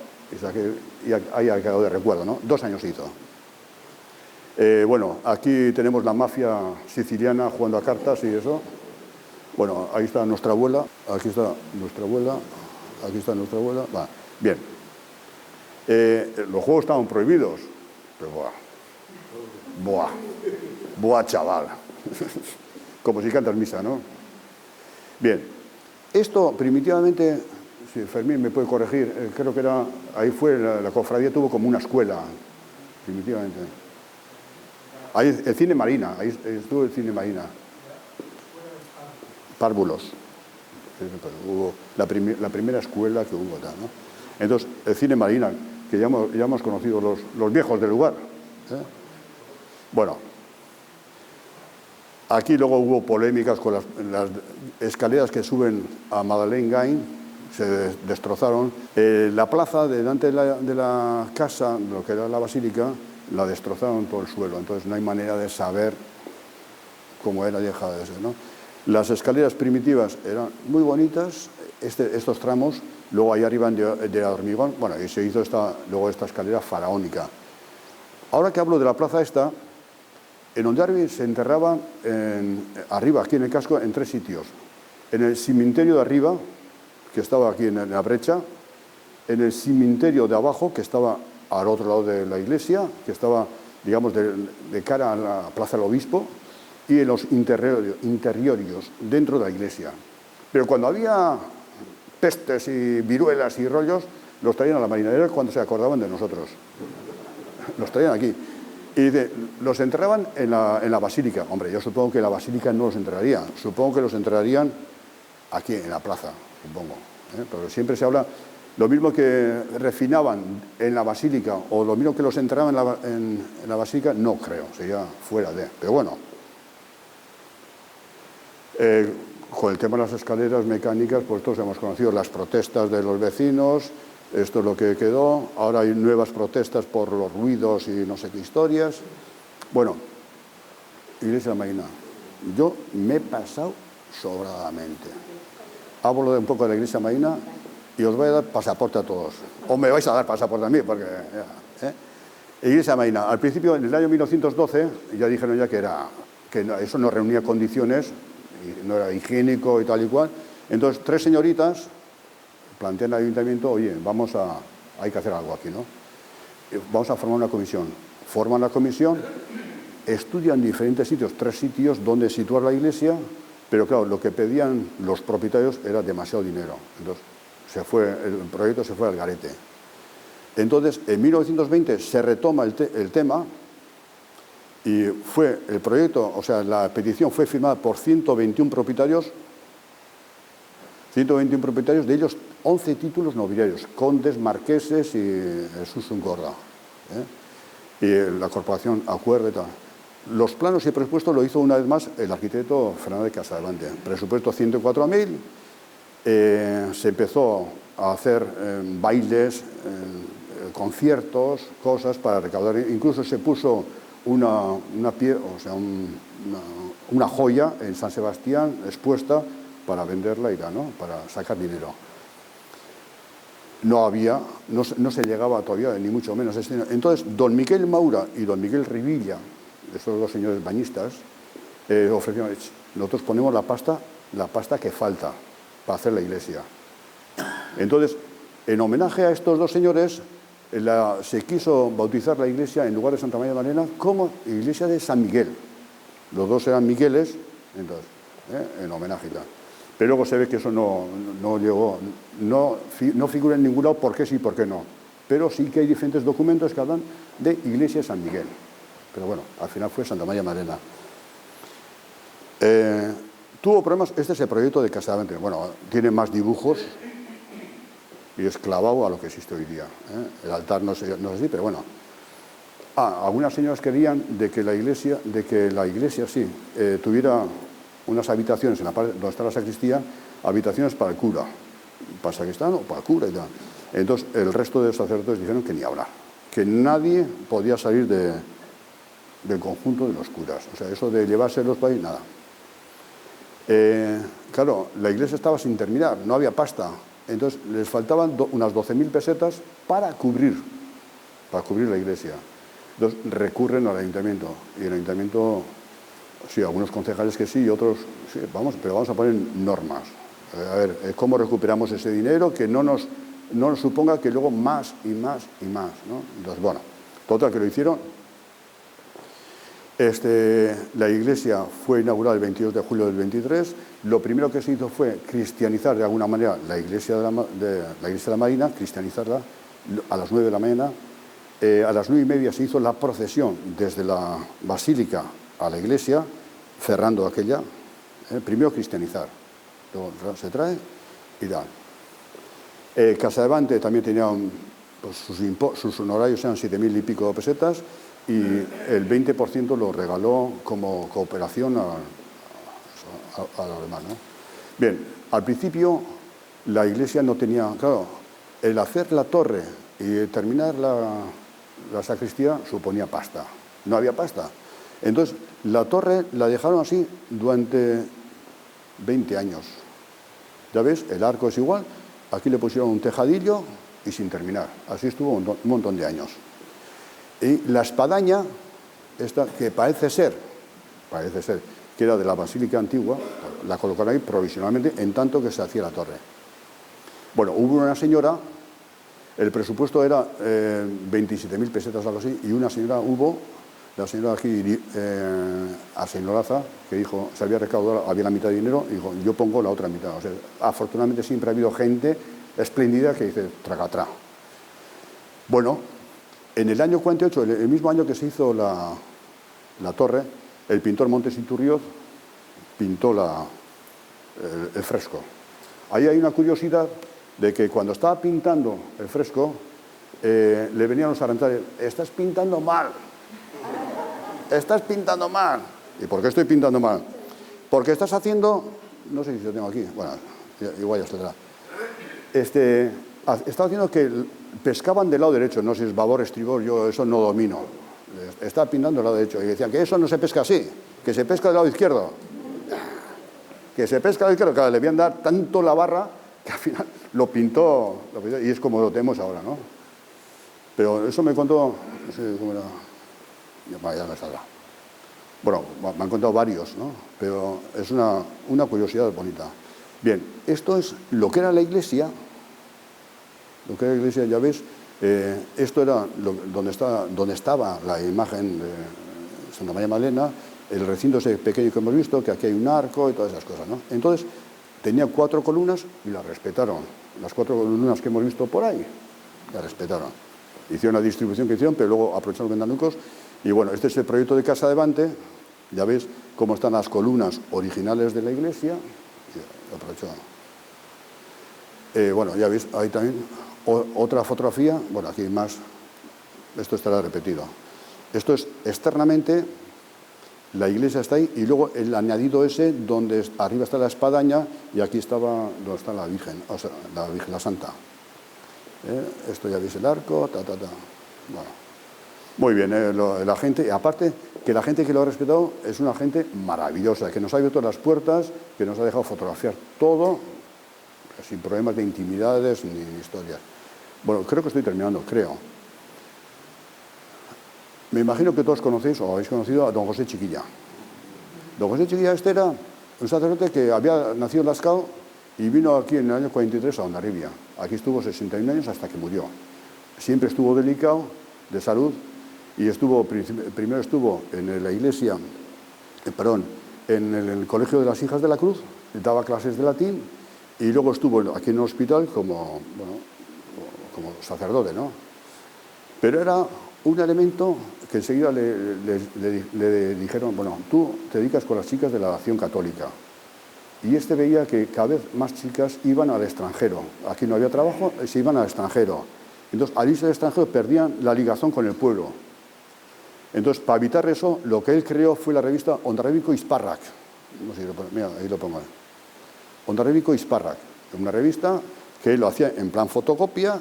y ahí ha quedado de recuerdo, ¿no? 2 años se hizo. Bueno, aquí tenemos la mafia siciliana jugando a cartas y eso. Bueno, ahí está nuestra abuela, aquí está nuestra abuela, aquí está nuestra abuela. Va, bien. Los juegos estaban prohibidos, pero buah, chaval. Como si cantas misa, ¿no? Bien. Esto primitivamente, si Fermín me puede corregir, creo que era, ahí fue, la cofradía tuvo como una escuela, primitivamente. Ahí el cine Marina, ahí estuvo el cine Marina. Párvulos. Hubo la primera escuela que hubo, ¿no? Entonces, el cine Marina, que ya hemos conocido los viejos del lugar. Bueno, aquí luego hubo polémicas con las escaleras que suben a Madeleine Gain, se destrozaron. La plaza delante de la casa, lo que era la basílica, la destrozaron todo el suelo, entonces no hay manera de saber cómo era dejada de ser, ¿no? Las escaleras primitivas eran muy bonitas, estos tramos, luego ahí arriba de hormigón, bueno, y se hizo luego esta escalera faraónica. Ahora que hablo de la plaza esta, en Ondarribia se enterraban arriba, aquí en el casco, en 3 sitios. En el cementerio de arriba, que estaba aquí en la brecha, en el cementerio de abajo, que estaba al otro lado de la iglesia, que estaba, digamos, de cara a la Plaza del Obispo, y en los interiorios dentro de la iglesia. Pero cuando había pestes y viruelas y rollos, los traían a la marinadera cuando se acordaban de nosotros. Los traían aquí. Y los enterraban en la basílica. Hombre, yo supongo que la basílica no los enterraría. Supongo que los enterrarían aquí, en la plaza, supongo. Pero siempre se habla, lo mismo que refinaban en la basílica, o lo mismo que los enterraban en la basílica, no creo, sería fuera de. Pero bueno, con el tema de las escaleras mecánicas, pues todos hemos conocido las protestas de los vecinos. Esto es lo que quedó. Ahora hay nuevas protestas por los ruidos y no sé qué historias. Bueno, Iglesia Marina, yo me he pasado sobradamente. Hablo un poco de la Iglesia Marina y os voy a dar pasaporte a todos. O me vais a dar pasaporte a mí, porque... Iglesia Marina, al principio, en el año 1912, ya dijeron ya que eso no reunía condiciones, y no era higiénico y tal y cual. Entonces, 3 señoritas plantean al ayuntamiento, oye, hay que hacer algo aquí, ¿no? Vamos a formar una comisión. Forman la comisión, estudian diferentes sitios, 3 sitios donde situar la iglesia, pero claro, lo que pedían los propietarios era demasiado dinero. Entonces, el proyecto se fue al garete. Entonces, en 1920 se retoma el tema y fue el proyecto, o sea, la petición fue firmada por 121 propietarios, de ellos 11 títulos nobiliarios, condes, marqueses y Susungorda. Y la corporación acuerda y tal. Los planos y presupuestos lo hizo una vez más el arquitecto Fernando de Casadevante. Presupuesto 104.000, se empezó a hacer bailes, conciertos, cosas para recaudar. Incluso se puso una joya en San Sebastián expuesta para venderla y ¿no? Para sacar dinero. No se llegaba todavía, ni mucho menos. Entonces, don Miquel Maura y don Miguel Rivilla, estos 2 señores bañistas, ofrecieron, nosotros ponemos la pasta que falta para hacer la iglesia. Entonces, en homenaje a estos 2 señores, se quiso bautizar la iglesia, en lugar de Santa María Magdalena, como Iglesia de San Miguel. Los 2 eran Migueles, entonces, en homenaje y tal. Pero luego se ve que eso no llegó, no figura en ningún lado por qué sí y por qué no. Pero sí que hay diferentes documentos que hablan de Iglesia de San Miguel. Pero bueno, al final fue Santa María Magdalena. Tuvo problemas, este es el proyecto de Casadevante. Bueno, tiene más dibujos y es clavado a lo que existe hoy día. El altar no es así, pero bueno. Algunas señoras querían de que la iglesia tuviera unas habitaciones en la parte donde está la sacristía, habitaciones para el cura, para el sacristán o para el cura y tal. Entonces, el resto de los sacerdotes dijeron que ni hablar, que nadie podía salir del conjunto de los curas. O sea, eso de llevarse los países, nada. Claro, la iglesia estaba sin terminar, no había pasta. Entonces, les faltaban unas 12.000 pesetas para cubrir la iglesia. Entonces, recurren al ayuntamiento. Y el ayuntamiento, sí, algunos concejales que sí, y otros, sí, pero vamos a poner normas. A ver, ¿cómo recuperamos ese dinero? Que no nos suponga que luego más y más y más, ¿no? Entonces, bueno, total que lo hicieron. La iglesia fue inaugurada el 22 de julio del 23. Lo primero que se hizo fue cristianizar de alguna manera la iglesia de la Marina, cristianizarla a las 9 de la mañana. A las 9:30 se hizo la procesión desde la basílica a la iglesia, cerrando aquella. Primero cristianizar, luego se trae y da. Casadevante también tenía pues, sus honorarios, eran 7.000 y pico pesetas, y el 20% lo regaló como cooperación a los demás, ¿no? Bien, al principio la iglesia no tenía, claro, el hacer la torre y terminar la sacristía suponía pasta, no había pasta. Entonces, la torre la dejaron así durante 20 años. Ya ves, el arco es igual, aquí le pusieron un tejadillo y sin terminar. Así estuvo un montón de años. Y la espadaña, esta, que parece ser que era de la Basílica Antigua, la colocaron ahí provisionalmente en tanto que se hacía la torre. Bueno, hubo una señora, el presupuesto era 27.000 pesetas o algo así, y una señora la señora aquí, Arsenoraza, que dijo, se había recaudado, había la mitad de dinero, y dijo, yo pongo la otra mitad. O sea, afortunadamente siempre ha habido gente espléndida que dice, tracatrá. Bueno, en el año 48, el mismo año que se hizo la torre, el pintor Montes Iturrioz pintó el fresco. Ahí hay una curiosidad de que cuando estaba pintando el fresco, le venían los arrendadores, estás pintando mal. Estás pintando mal. ¿Y por qué estoy pintando mal? Porque estás haciendo, no sé si lo tengo aquí, bueno, igual ya saldrá. Estaba haciendo que pescaban del lado derecho, no sé si es babor, estribor, yo eso no domino. Estaba pintando del lado derecho y decían que eso no se pesca así, que se pesca del lado izquierdo. Que se pesca del lado izquierdo, claro, le habían dar tanto la barra que al final lo pintó y es como lo tenemos ahora, ¿no? Pero eso me contó, no sé cómo era. Ya me saldrá. Bueno, me han contado varios, ¿no? Pero es una curiosidad bonita. Bien, esto es lo que era la iglesia. Lo que era la iglesia, ya ves, esto era donde estaba la imagen de Santa María Magdalena, el recinto ese pequeño que hemos visto, que aquí hay un arco y todas esas cosas, ¿no? Entonces, tenía 4 columnas y las respetaron. Las 4 columnas que hemos visto por ahí, las respetaron. Hicieron la distribución que hicieron, pero luego aprovecharon los vendanucos. Y bueno, este es el proyecto de Casadevante. Ya ves cómo están las columnas originales de la iglesia. Bueno, ya veis, ahí también otra fotografía. Bueno, aquí hay más. Esto estará repetido. Esto es externamente, la iglesia está ahí, y luego el añadido ese, donde arriba está la espadaña, y aquí estaba donde está la Virgen, o sea, la Virgen, la Santa. Esto ya veis el arco, Bueno. Muy bien, la gente, aparte que la gente que lo ha respetado es una gente maravillosa, que nos ha abierto las puertas, que nos ha dejado fotografiar todo, sin problemas de intimidades ni historias. Bueno, creo que estoy terminando, creo. Me imagino que todos conocéis o habéis conocido a don José Chiquilla. Don José Chiquilla era un sacerdote que había nacido en Lascaux y vino aquí en el año 43 a Hondarribia. Aquí estuvo 61 años hasta que murió. Siempre estuvo delicado de salud. Y primero estuvo en la iglesia, en el Colegio de las Hijas de la Cruz, daba clases de latín, y luego estuvo aquí en el hospital como sacerdote, ¿no? Pero era un elemento que enseguida le dijeron, bueno, tú te dedicas con las chicas de la Acción Católica. Y veía que cada vez más chicas iban al extranjero. Aquí no había trabajo, se iban al extranjero. Entonces, al irse al extranjero perdían la ligación con el pueblo. Entonces, para evitar eso, lo que él creó fue la revista Hondarribico Izparrak. No sé si lo pongo, mira, ahí lo pongo. Hondarribico Izparrak, una revista que él lo hacía en plan fotocopia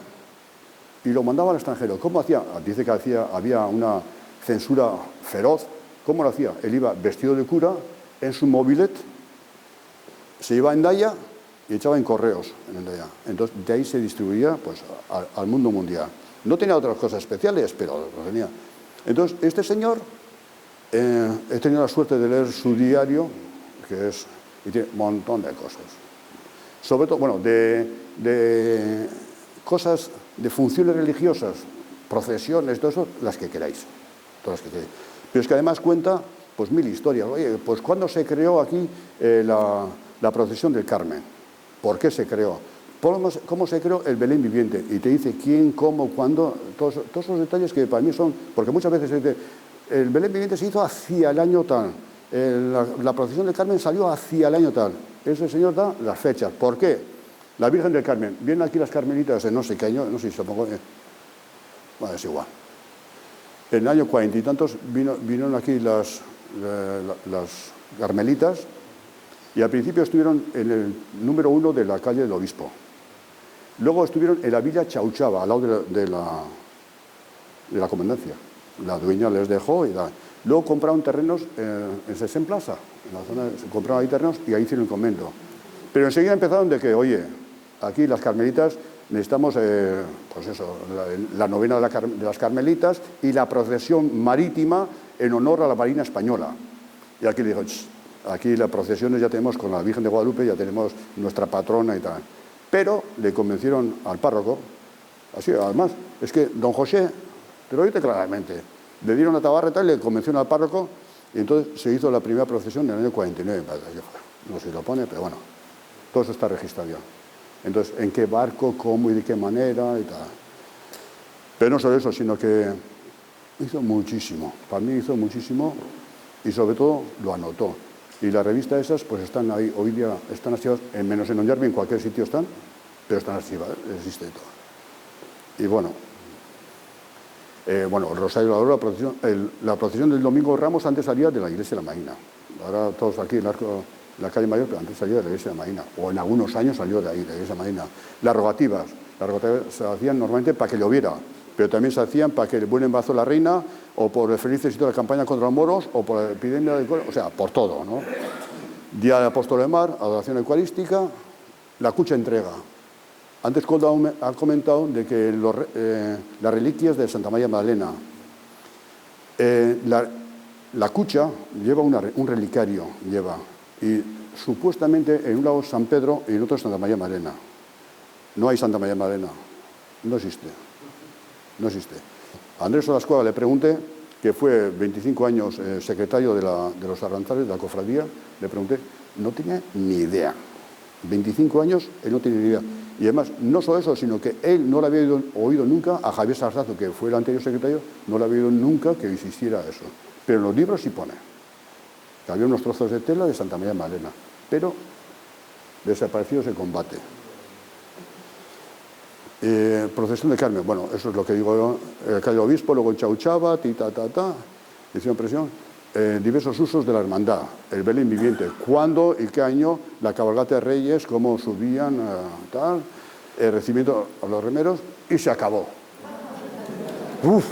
y lo mandaba al extranjero. ¿Cómo hacía? Dice que había una censura feroz. ¿Cómo lo hacía? Él iba vestido de cura en su mobilet, se iba a Hendaya y echaba en correos en Hendaya. Entonces, de ahí se distribuía pues, al mundo mundial. No tenía otras cosas especiales, pero lo tenía. Entonces, este señor, he tenido la suerte de leer su diario, y tiene un montón de cosas. Sobre todo, bueno, de cosas, de funciones religiosas, procesiones, todo eso, las que queráis. Todas las que queráis. Pero es que además cuenta, pues, 1000 historias. Oye, pues, ¿cuándo se creó aquí la procesión del Carmen? ¿Por qué se creó? ¿Cómo se creó el Belén viviente? Y te dice quién, cómo, cuándo, todos esos detalles que para mí son... Porque muchas veces se dice, el Belén viviente se hizo hacia el año tal, la procesión del Carmen salió hacia el año tal. Ese señor da las fechas. ¿Por qué? La Virgen del Carmen. Vienen aquí las carmelitas de no sé qué año, no sé si se pongo... Bueno, es igual. En el año 40 y tantos vinieron aquí las carmelitas y al principio estuvieron en el número 1 de la calle del Obispo. Luego estuvieron en la Villa Chauchava, al lado de la comandancia. La dueña les dejó y tal. Luego compraron terrenos en Sesen Plaza, en la zona, se compraron ahí terrenos y ahí hicieron el convento. Pero enseguida empezaron de que, oye, aquí las carmelitas necesitamos, pues eso, la novena de las carmelitas y la procesión marítima en honor a la Marina Española. Y aquí le dijo, aquí las procesiones ya tenemos con la Virgen de Guadalupe, ya tenemos nuestra patrona y tal. Pero le convencieron al párroco, así además, es que don José, te lo dice claramente, le dieron la tabarra y tal, le convencieron al párroco y entonces se hizo la primera procesión en el año 49. No sé si lo pone, pero bueno, todo eso está registrado ya. Entonces, ¿en qué barco, cómo y de qué manera y tal? Pero no solo eso, sino que hizo muchísimo. Para mí hizo muchísimo y sobre todo lo anotó. Y las revistas esas pues están ahí, hoy día están archivadas, menos en Oñarbi, en cualquier sitio están, pero están archivadas, existe todo. Y bueno, el Rosario de la Aurora, la procesión del Domingo de Ramos antes salía de la Iglesia de la Marina. Ahora todos aquí en la calle Mayor, pero antes salía de la Iglesia de la Marina. O en algunos años salió de ahí, de la Iglesia de la Marina. Las rogativas se hacían normalmente para que lloviera, pero también se hacían para que el buen embazo de la reina, o por el feliz éxito de la campaña contra los moros, o por la epidemia del cólera, o sea, por todo, ¿no? Día del Apóstol de Mar, adoración eucarística, la cucha entrega. Antes Coldo ha comentado de que las reliquias de Santa María Magdalena, la cucha lleva un relicario, y supuestamente en un lado San Pedro y en otro Santa María Magdalena. No hay Santa María Magdalena, no existe, no existe. A Andrés Olascuaga le pregunté, que fue 25 años secretario de los Arranzales, de la cofradía, le pregunté, no tenía ni idea. 25 años, él no tenía ni idea. Y además, no solo eso, sino que él no le había oído nunca, a Javier Sarzazo, que fue el anterior secretario, no le había oído nunca que existiera eso. Pero en los libros sí pone que había unos trozos de tela de Santa María Magdalena, pero desaparecidos en combate. Procesión de Carmen, bueno, eso es lo que digo yo, calle Obispo, luego en Chauchava, hicieron presión. Diversos usos de la hermandad, el Belén viviente, cuándo y qué año la cabalgata de Reyes, cómo subían, el recibimiento a los remeros, y se acabó. ¡Uf!